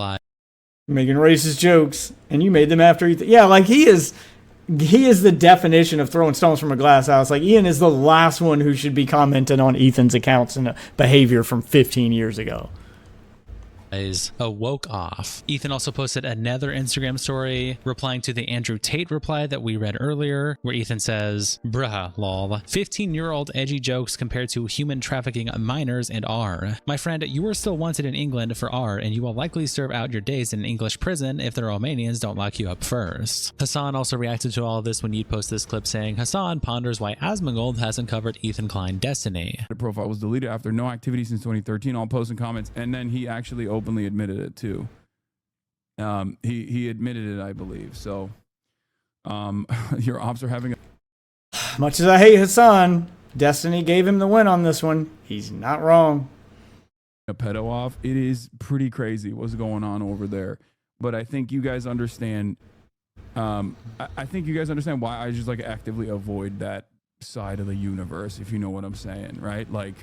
Making racist jokes, and you made them after Ethan. Yeah, like he is the definition of throwing stones from a glass house. Like Ian is the last one who should be commenting on Ethan's accounts and behavior from 15 years ago. Is a woke off. Ethan also posted another Instagram story replying to the Andrew Tate reply that we read earlier, where Ethan says, bruh, lol, 15-year-old edgy jokes compared to human trafficking minors and R. My friend, you are still wanted in England for R, and you will likely serve out your days in an English prison if the Romanians don't lock you up first. Hassan also reacted to all of this when you'd post this clip saying, Hassan ponders why Asmongold hasn't covered Ethan Klein Destiny. The profile was deleted after no activity since 2013, all posts and comments, and then he actually openly admitted it too. He admitted it, I believe. So your ops are having Much as I hate Hassan, Destiny gave him the win on this one. He's not wrong. a pedo off. It is pretty crazy what's going on over there. But I think you guys understand. I think you guys understand why I just like actively avoid that side of the universe, if you know what I'm saying, right? Like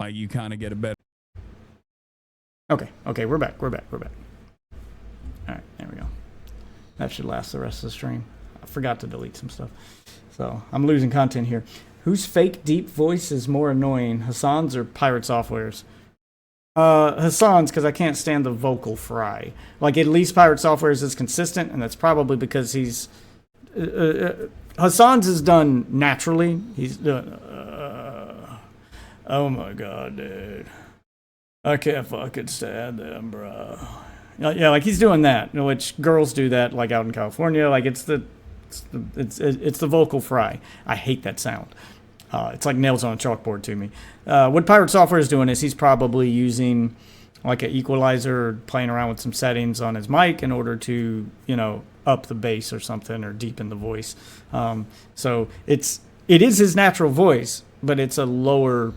you kind of get a better. Okay, we're back. All right, there we go. That should last the rest of the stream. I forgot to delete some stuff, so I'm losing content here. Whose fake deep voice is more annoying, Hassan's or Pirate Software's? Hassan's, because I can't stand the vocal fry. Like, at least Pirate Software's is consistent, and that's probably because he's... Hassan's is done naturally. He's done... oh my god, dude. I can't fucking stand them, bro. Yeah, like he's doing that, which girls do that, like out in California. Like it's the It's the vocal fry. I hate that sound. It's like nails on a chalkboard to me. What Pirate Software is doing is he's probably using like an equalizer, playing around with some settings on his mic in order to, up the bass or something, or deepen the voice. So it is his natural voice, but it's a lower,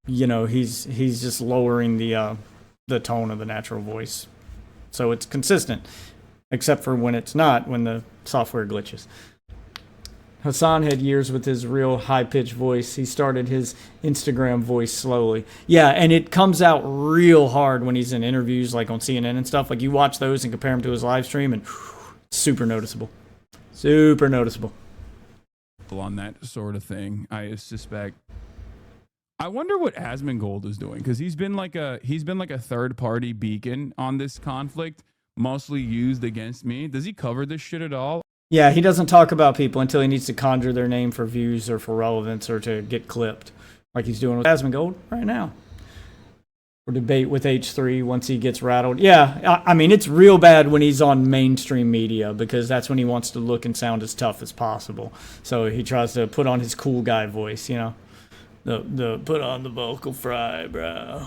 he's just lowering the tone of the natural voice. So it's consistent, except for when it's not, when the software glitches. Hassan had years with his real high-pitched voice. He started his Instagram voice slowly. Yeah, and it comes out real hard when he's in interviews, like on CNN and stuff. Like, you watch those and compare them to his live stream, and super noticeable. Super noticeable. On that sort of thing, I suspect. I wonder what Asmongold is doing, because he's been like a third-party beacon on this conflict, mostly used against me. Does he cover this shit at all? Yeah, he doesn't talk about people until he needs to conjure their name for views or for relevance or to get clipped, like he's doing with Asmongold right now. Or debate with H3 once he gets rattled. Yeah, I mean, it's real bad when he's on mainstream media, because that's when he wants to look and sound as tough as possible. So he tries to put on his cool guy voice, the put on the vocal fry, bro.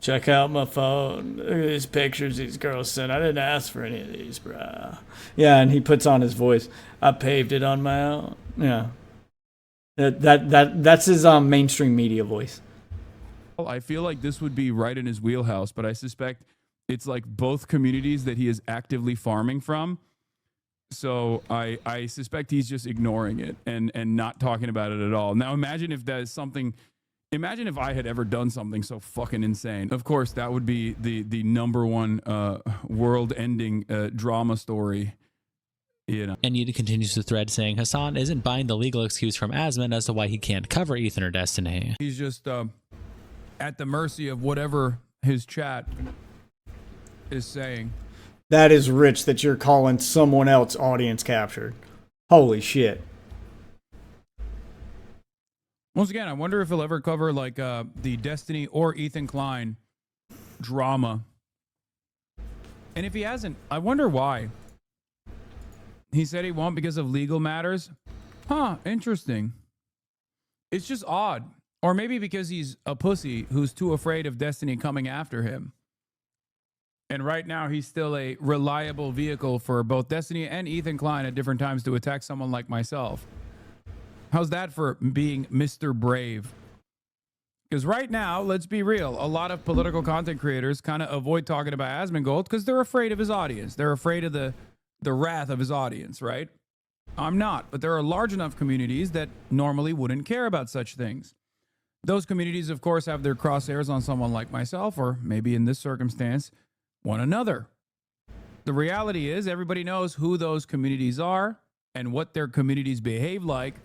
Check out my phone. Look at these pictures these girls sent. I didn't ask for any of these, bro. Yeah, and he puts on his voice. I paved it on my own. Yeah. That's his mainstream media voice. I feel like this would be right in his wheelhouse, but I suspect it's like both communities that he is actively farming from. So I suspect he's just ignoring it and not talking about it at all. Now imagine if that is something. Imagine if I had ever done something so fucking insane. Of course, that would be the number one world-ending drama story. And Yudi continues the thread saying Hassan isn't buying the legal excuse from Asmon as to why he can't cover Ethan or Destiny. He's just at the mercy of whatever his chat is saying. That is rich that you're calling someone else audience captured. Holy shit. Once again, I wonder if he'll ever cover like the Destiny or Ethan Klein drama. And if he hasn't, I wonder why. He said he won't because of legal matters. Huh, interesting. It's just odd. Or maybe because he's a pussy who's too afraid of Destiny coming after him. And right now he's still a reliable vehicle for both Destiny and Ethan Klein at different times to attack someone like myself. How's that for being Mr. Brave? Because right now, let's be real, a lot of political content creators kind of avoid talking about Asmongold because they're afraid of his audience. They're afraid of the wrath of his audience, right? I'm not, but there are large enough communities that normally wouldn't care about such things. Those communities, of course, have their crosshairs on someone like myself, or maybe in this circumstance, one another. The reality is everybody knows who those communities are and what their communities behave like,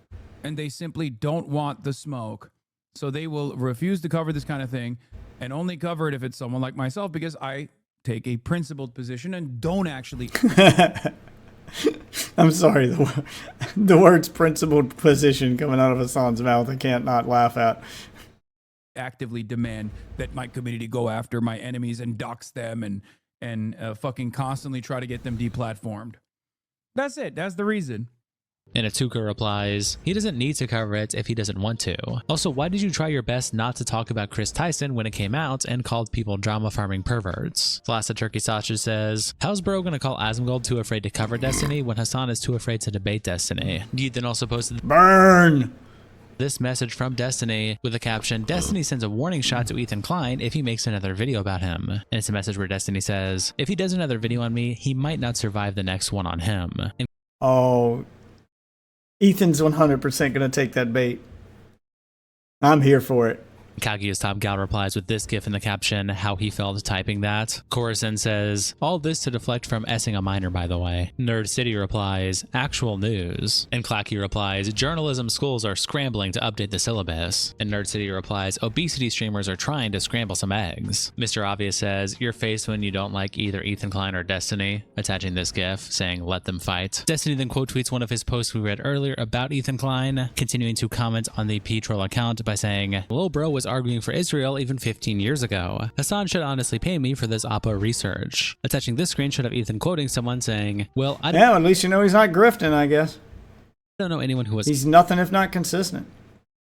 and they simply don't want the smoke. So they will refuse to cover this kind of thing and only cover it if it's someone like myself, because I take a principled position and don't actually... I'm sorry, the words principled position coming out of Hassan's mouth, I can't not laugh at. Actively demand that my community go after my enemies and dox them and fucking constantly try to get them deplatformed. That's it. That's the reason. And Atuka replies, he doesn't need to cover it if he doesn't want to. Also, why did you try your best not to talk about Chris Tyson when it came out and called people drama farming perverts? Flassa Turkey Sausage says, how's bro gonna call Asmongold too afraid to cover Destiny when Hassan is too afraid to debate Destiny? You then also posted Burn! This message from Destiny with the caption, Destiny sends a warning shot to Ethan Klein if he makes another video about him. And it's a message where Destiny says, if he does another video on me, he might not survive the next one on him. Oh, Ethan's 100% going to take that bait. I'm here for it. Kaguya's Top Gal replies with this gif in the caption, how he felt typing that. Coruscant says, all this to deflect from S-ing a minor, by the way. Nerd City replies, actual news. And Clacky replies, journalism schools are scrambling to update the syllabus. And Nerd City replies, obesity streamers are trying to scramble some eggs. Mr. Obvious says, your face when you don't like either Ethan Klein or Destiny, attaching this gif, saying, let them fight. Destiny then quote tweets one of his posts we read earlier about Ethan Klein, continuing to comment on the P-Troll account by saying, Lil Bro was arguing for Israel even 15 years ago. Hassan should honestly pay me for this Oppo research. Attaching this screenshot of Ethan quoting someone saying, well, I Yeah, at least you know he's not grifting, I guess. don't know anyone who was He's nothing if not consistent.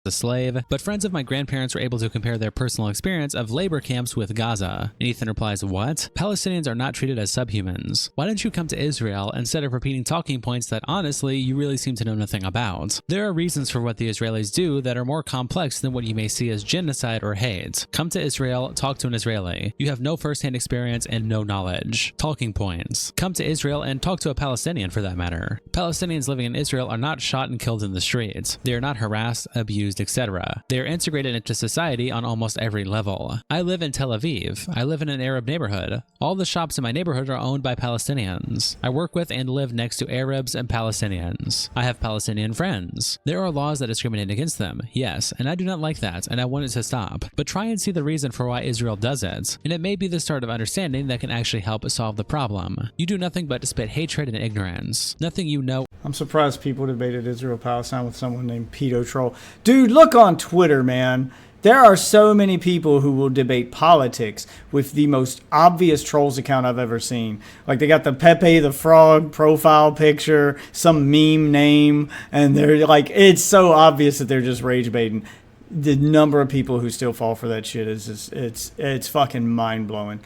a slave, but friends of my grandparents were able to compare their personal experience of labor camps with Gaza. And Ethan replies, what? Palestinians are not treated as subhumans. Why don't you come to Israel instead of repeating talking points that honestly you really seem to know nothing about? There are reasons for what the Israelis do that are more complex than what you may see as genocide or hate. Come to Israel, talk to an Israeli. You have no first-hand experience and no knowledge. Talking points. Come to Israel and talk to a Palestinian for that matter. Palestinians living in Israel are not shot and killed in the streets. They are not harassed, abused, etc. They are integrated into society on almost every level. I live in Tel Aviv. I live in an Arab neighborhood. All the shops in my neighborhood are owned by Palestinians. I work with and live next to Arabs and Palestinians. I have Palestinian friends. There are laws that discriminate against them, yes, and I do not like that, and I want it to stop. But try and see the reason for why Israel does it, and it may be the start of understanding that can actually help solve the problem. You do nothing but spit hatred and ignorance. Nothing you know. I'm surprised people debated Israel-Palestine with someone named Pedo Troll. Dude, look on Twitter, man. There are so many people who will debate politics with the most obvious trolls account I've ever seen. Like, they got the Pepe the Frog profile picture, some meme name, and they're like, it's so obvious that they're just rage baiting. The number of people who still fall for that shit is just, it's fucking mind-blowing.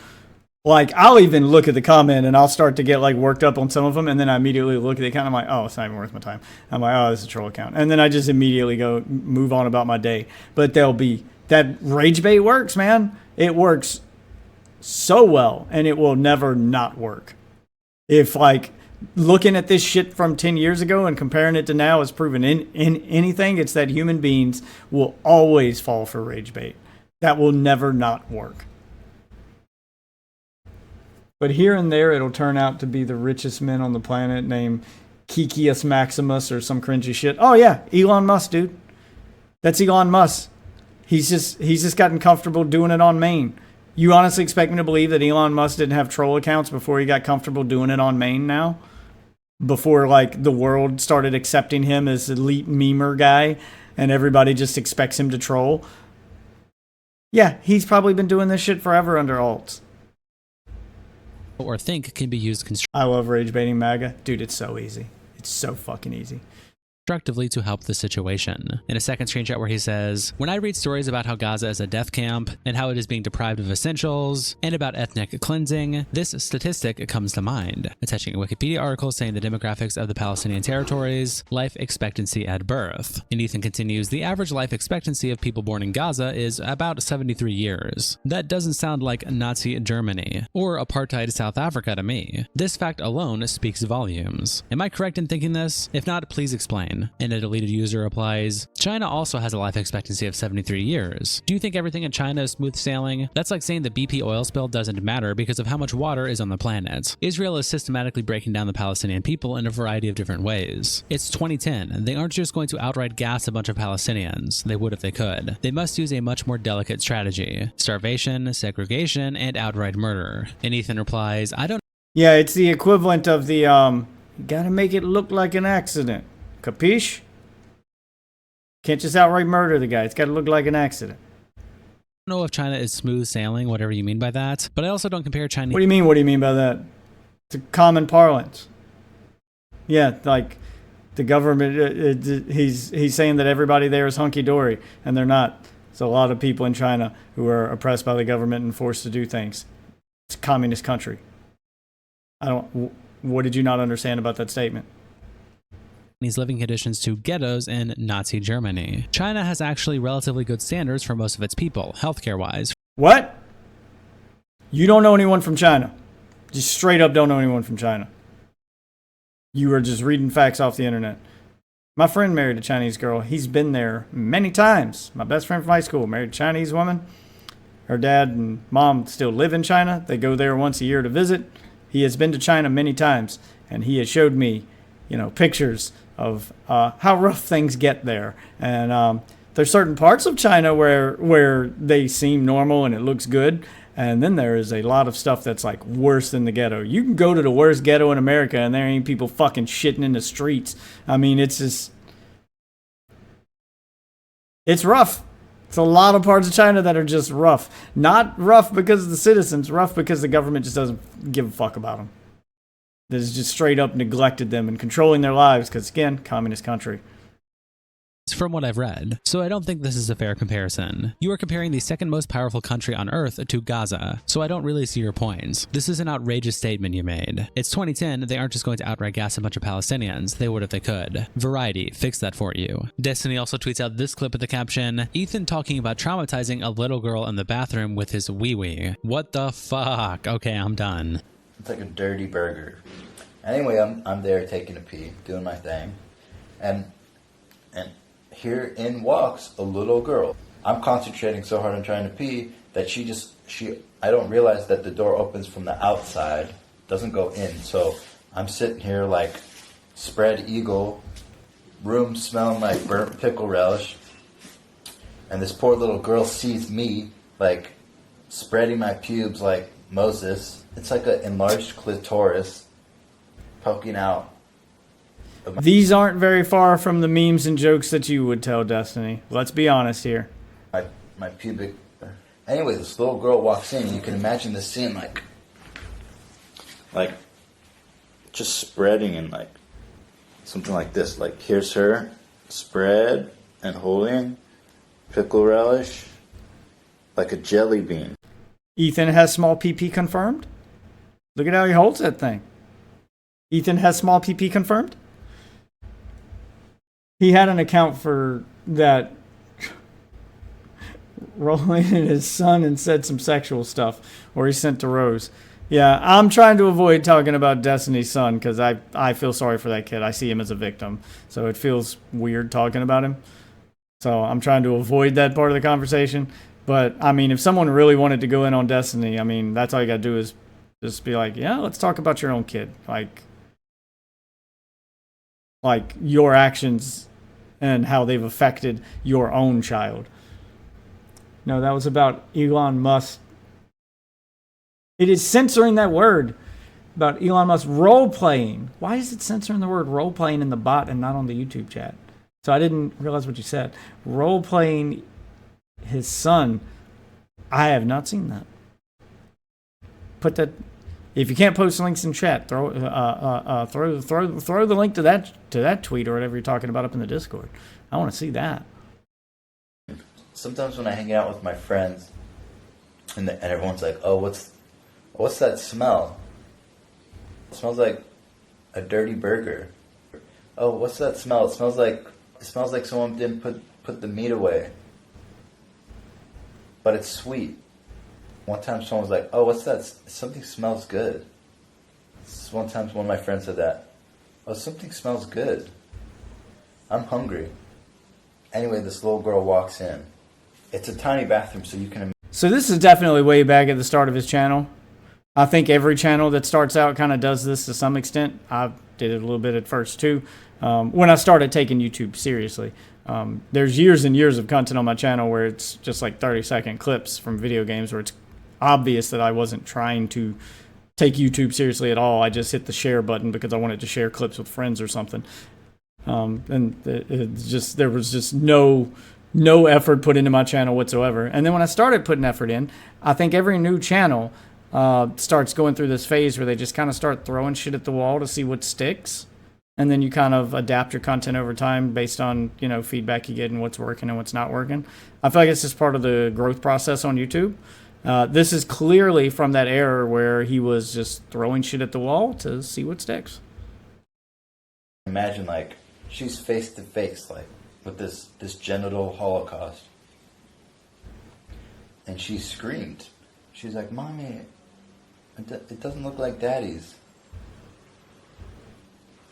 Like, I'll even look at the comment and I'll start to get like worked up on some of them, and then I immediately look at the account and I'm like, oh, it's not even worth my time. I'm like, oh, this is a troll account. And then I just immediately go move on about my day. But there'll be, that rage bait works, man. It works so well, and it will never not work. If like looking at this shit from 10 years ago and comparing it to now is proven in anything, it's that human beings will always fall for rage bait. That will never not work. But here and there, it'll turn out to be the richest men on the planet named Kikius Maximus or some cringy shit. Oh, yeah, Elon Musk, dude. That's Elon Musk. He's just gotten comfortable doing it on main. You honestly expect me to believe that Elon Musk didn't have troll accounts before he got comfortable doing it on main now? Before, like, the world started accepting him as elite memer guy and everybody just expects him to troll? Yeah, he's probably been doing this shit forever under alts. Or think can be used I love rage baiting MAGA. Dude, it's so easy. It's so fucking easy. constructively to help the situation. In a second screenshot where he says, when I read stories about how Gaza is a death camp and how it is being deprived of essentials and about ethnic cleansing, this statistic comes to mind. Attaching a Wikipedia article saying the demographics of the Palestinian territories, life expectancy at birth. And Ethan continues, the average life expectancy of people born in Gaza is about 73 years. That doesn't sound like Nazi Germany or apartheid South Africa to me. This fact alone speaks volumes. Am I correct in thinking this? If not, please explain. And a deleted user replies, China also has a life expectancy of 73 years. Do you think everything in China is smooth sailing? That's like saying the BP oil spill doesn't matter because of how much water is on the planet. Israel is systematically breaking down the Palestinian people in a variety of different ways. It's 2010, and they aren't just going to outright gas a bunch of Palestinians. They would if they could. They must use a much more delicate strategy. Starvation, segregation, and outright murder. And Ethan replies, I don't. Yeah, it's the equivalent of the, gotta make it look like an accident. Capiche? Can't just outright murder the guy. It's gotta look like an accident. I don't know if China is smooth sailing, whatever you mean by that, but I also don't compare Chinese. What do you mean? What do you mean by that? It's a common parlance. Yeah, like the government. He's saying that everybody there is hunky dory, and they're not. There's a lot of people in China who are oppressed by the government and forced to do things. It's a communist country. What did you not understand about that statement? Living conditions to ghettos in Nazi Germany. China has actually relatively good standards for most of its people, healthcare-wise. What? You don't know anyone from China. Just straight up don't know anyone from China. You are just reading facts off the internet. My friend married a Chinese girl. He's been there many times. My best friend from high school married a Chinese woman. Her dad and mom still live in China. They go there once a year to visit. He has been to China many times, and he has showed me, pictures of how rough things get there. And there's certain parts of China where they seem normal and it looks good. And then there is a lot of stuff that's like worse than the ghetto. You can go to the worst ghetto in America and there ain't people fucking shitting in the streets. I mean, it's rough. It's a lot of parts of China that are just rough. Not rough because of the citizens, rough because the government just doesn't give a fuck about them. That has just straight up neglected them and controlling their lives because, again, communist country. From what I've read, so I don't think this is a fair comparison. You are comparing the second most powerful country on Earth to Gaza, so I don't really see your points. This is an outrageous statement you made. It's 2010, they aren't just going to outright gas a bunch of Palestinians, they would if they could. Variety, fix that for you. Destiny also tweets out this clip with the caption, Ethan talking about traumatizing a little girl in the bathroom with his wee-wee. What the fuck? Okay, I'm done. It's like a dirty burger. Anyway, I'm there taking a pee, doing my thing, and here in walks a little girl. I'm concentrating so hard on trying to pee that I don't realize that the door opens from the outside, doesn't go in. So I'm sitting here like spread eagle, room smelling like burnt pickle relish, and this poor little girl sees me like spreading my pubes like Moses. It's like an enlarged clitoris poking out. These aren't very far from the memes and jokes that you would tell, Destiny. Let's be honest here. My pubic. Anyway, this little girl walks in, and you can imagine this scene like just spreading and like something like this. Like here's her spread and holding pickle relish like a jelly bean. Ethan has small PP confirmed. Look at how he holds that thing. Ethan has small PP confirmed. He had an account for that rolling in his son and said some sexual stuff, or he sent to Rose. Yeah, I'm trying to avoid talking about Destiny's son because I feel sorry for that kid. I see him as a victim, so it feels weird talking about him. So I'm trying to avoid that part of the conversation. But, I mean, if someone really wanted to go in on Destiny, I mean, that's all you got to do is just be like, yeah, let's talk about your own kid. Like your actions and how they've affected your own child. No, that was about Elon Musk. It is censoring that word about Elon Musk role-playing. Why is it censoring the word role-playing in the bot and not on the YouTube chat? So I didn't realize what you said. Role-playing his son. I have not seen that. Put that... If you can't post links in chat, throw the link to that tweet or whatever you're talking about up in the Discord. I want to see that. Sometimes when I hang out with my friends, and everyone's like, "Oh, what's that smell? It smells like a dirty burger." "Oh, what's that smell? It smells like someone didn't put the meat away, but it's sweet." One time someone was like, "Oh, what's that? Something smells good." One time one of my friends said that. "Oh, something smells good. I'm hungry." Anyway, this little girl walks in. It's a tiny bathroom, so you can... So this is definitely way back at the start of his channel. I think every channel that starts out kind of does this to some extent. I did it a little bit at first too. When I started taking YouTube seriously. There's years and years of content on my channel where it's just like 30-second clips from video games where it's obvious that I wasn't trying to take YouTube seriously at all. I just hit the share button because I wanted to share clips with friends or something. And there was just no effort put into my channel whatsoever. And then when I started putting effort in, I think every new channel starts going through this phase where they just kind of start throwing shit at the wall to see what sticks. And then you kind of adapt your content over time based on, feedback you get and what's working and what's not working. I feel like it's just part of the growth process on YouTube. This is clearly from that era where he was just throwing shit at the wall to see what sticks. Imagine, like, she's face to face, like, with this genital holocaust. And she screamed. She's like, "Mommy, it doesn't look like Daddy's."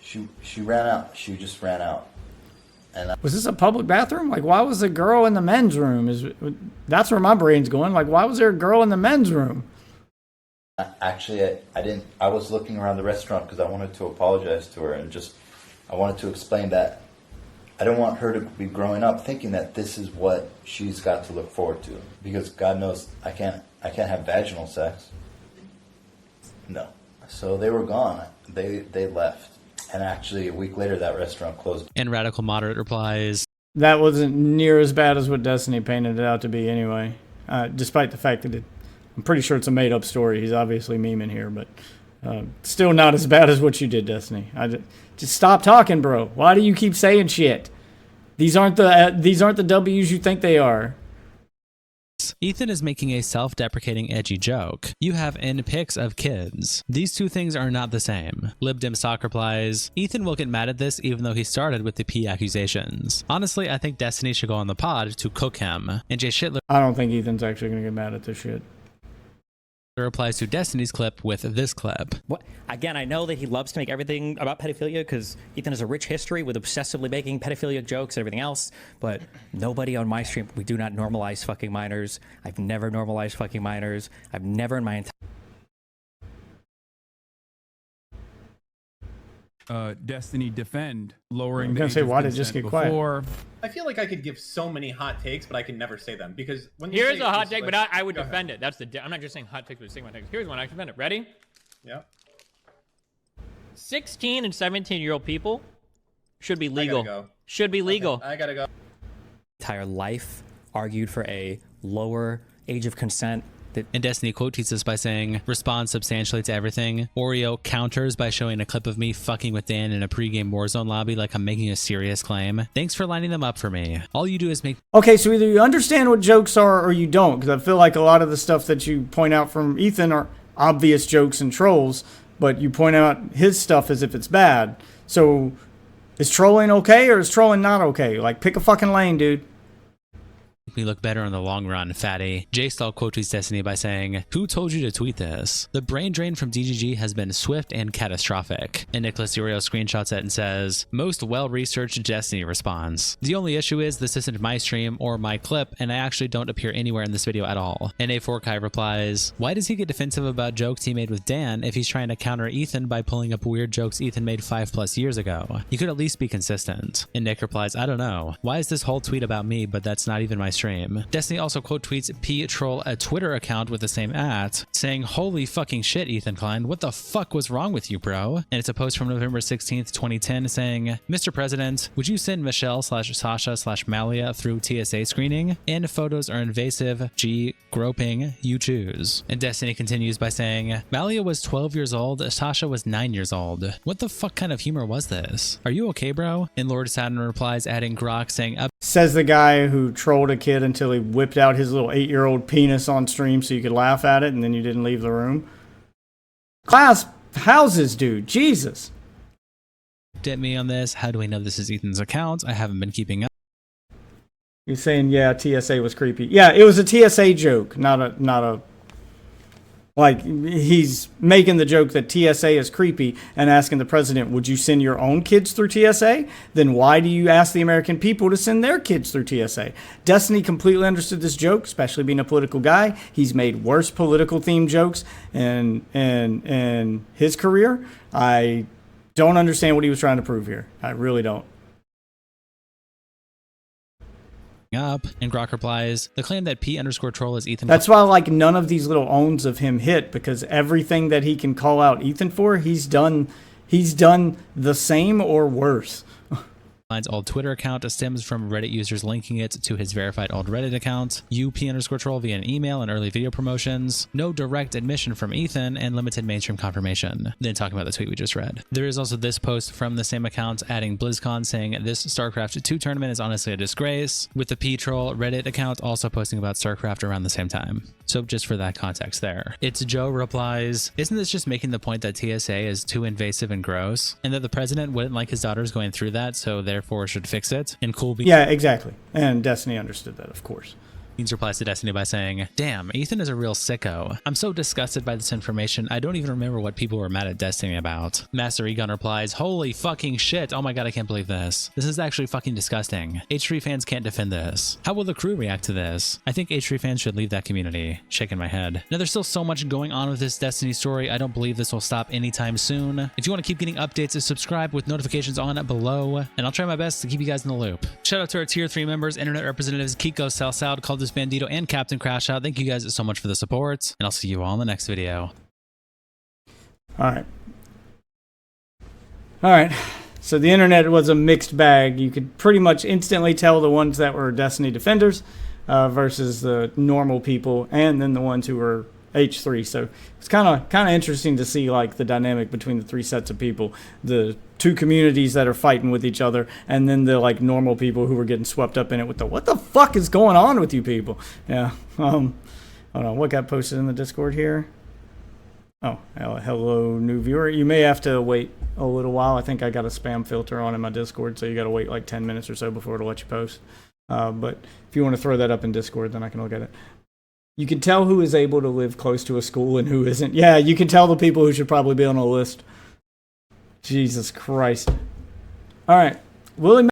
She ran out. She just ran out. And was this a public bathroom? Like, why was a girl in the men's room? That's where my brain's going. Like, why was there a girl in the men's room? Actually, I didn't. I was looking around the restaurant because I wanted to apologize to her and I wanted to explain that I don't want her to be growing up thinking that this is what she's got to look forward to, because God knows I can't have vaginal sex. No. So they were gone. They left. And actually, a week later, that restaurant closed. And Radical Moderate replies, that wasn't near as bad as what Destiny painted it out to be anyway. Despite the fact that I'm pretty sure it's a made-up story. He's obviously memeing here, but still not as bad as what you did, Destiny. Just stop talking, bro. Why do you keep saying shit? These aren't the W's you think they are. Ethan is making a self-deprecating edgy joke. You have in pics of kids. These two things are not the same. LibDim Sock replies, Ethan will get mad at this even though he started with the P accusations. Honestly, I think Destiny should go on the pod to cook him. And Jay Shitler I don't think Ethan's actually going to get mad at this shit. replies to Destiny's clip with this clip. What? Again, I know that he loves to make everything about pedophilia because Ethan has a rich history with obsessively making pedophilia jokes and everything else, but nobody on my stream, we do not normalize fucking minors. I've never normalized fucking minors. I've never in my entire... Destiny defend lowering. I'm gonna say, why did it just get quiet? I feel like I could give so many hot takes, but I can never say them because when you Here's say a hot it's take, like- but I would Go ahead. defend it. That's I'm not just saying hot takes, but saying hot takes. Here's one I can defend it. Ready? Yeah. 16 and 17-year-old people should be legal. go. Should be legal. Okay, I gotta go. entire life argued for a lower age of consent. And Destiny quote tweets this by saying, responds substantially to everything. Oreo counters by showing a clip of me fucking with Dan in a pregame Warzone lobby like I'm making a serious claim. Thanks for lining them up for me. All you do is make... Okay, so either you understand what jokes are or you don't, because I feel like a lot of the stuff that you point out from Ethan are obvious jokes and trolls, but you point out his stuff as if it's bad. So is trolling okay or is trolling not okay? Like, pick a fucking lane, dude. me look better in the long run, fatty. J-Stall quote tweets Destiny by saying, who told you to tweet this? The brain drain from DGG has been swift and catastrophic. And Nicholas Uriel screenshots it and says, most well-researched Destiny response. The only issue is this isn't my stream or my clip, and I actually don't appear anywhere in this video at all. And A4Kai replies, why does he get defensive about jokes he made with Dan if he's trying to counter Ethan by pulling up weird jokes Ethan made 5+ years ago? You could at least be consistent. And Nick replies, I don't know. Why is this whole tweet about me, but that's not even my stream? Destiny also quote tweets P-Troll a Twitter account with the same @ saying, holy fucking shit, Ethan Klein, what the fuck was wrong with you, bro? And it's a post from November 16th, 2010 saying, Mr. President, would you send Michelle/Sasha/Malia through TSA screening? N photos are invasive, G groping, you choose. And Destiny continues by saying, Malia was 12 years old, Sasha was 9 years old. What the fuck kind of humor was this? Are you okay, bro? And Lord Saturn replies, adding Grok saying, Says the guy who trolled a kid until he whipped out his little 8-year-old penis on stream so you could laugh at it and then you didn't leave the room. Class houses, dude. Jesus. at me on this. How do we know this is Ethan's account? I haven't been keeping up. You're saying, yeah, TSA was creepy. Yeah, it was a TSA joke, not a like, he's making the joke that TSA is creepy and asking the president, would you send your own kids through TSA? Then why do you ask the American people to send their kids through TSA? Destiny completely understood this joke, especially being a political guy. He's made worse political themed jokes in his career. I don't understand what he was trying to prove here. I really don't. Up, and Grok replies, the claim that P_troll is Ethan. That's why like none of these little owns of him hit, because everything that he can call out Ethan for, he's done the same or worse. Klein's old Twitter account stems from Reddit users linking it to his verified old Reddit account, P_troll via an email and early video promotions, no direct admission from Ethan, and limited mainstream confirmation. Then talking about the tweet we just read. There is also this post from the same account adding BlizzCon saying this StarCraft 2 tournament is honestly a disgrace, with the P-Troll Reddit account also posting about StarCraft around the same time. So just for that context there. It's Joe replies, isn't this just making the point that TSA is too invasive and gross, and that the president wouldn't like his daughters going through that, so therefore should fix it? And Cool Beans, yeah, exactly. And Destiny understood that, of course. replies to Destiny by saying, damn, Ethan is a real sicko. I'm so disgusted by this information, I don't even remember what people were mad at Destiny about. Master Egon replies, holy fucking shit, oh my god, I can't believe this. This is actually fucking disgusting. H3 fans can't defend this. How will the crew react to this? I think H3 fans should leave that community. Shaking my head. Now there's still so much going on with this Destiny story, I don't believe this will stop anytime soon. If you want to keep getting updates, subscribe with notifications on below, and I'll try my best to keep you guys in the loop. Shout out to our tier 3 members, internet representatives Kiko, Salsal, Caldus Bandito, and Captain Crash Out. Thank you guys so much for the support, and I'll see you all in the next video. All right. So the internet was a mixed bag. You could pretty much instantly tell the ones that were Destiny defenders versus the normal people, and then the ones who were H3. So it's kind of interesting to see like the dynamic between the three sets of people, the two communities that are fighting with each other, and then the like normal people who were getting swept up in it with the what the fuck is going on with you people? Yeah. Hold on, what got posted in the Discord here? Oh, hello, new viewer. You may have to wait a little while. I think I got a spam filter on in my Discord, so you got to wait like 10 minutes or so before it'll let you post. But if you want to throw that up in Discord, then I can look at it. You can tell who is able to live close to a school and who isn't. Yeah, you can tell the people who should probably be on a list. Jesus Christ. All right. Willie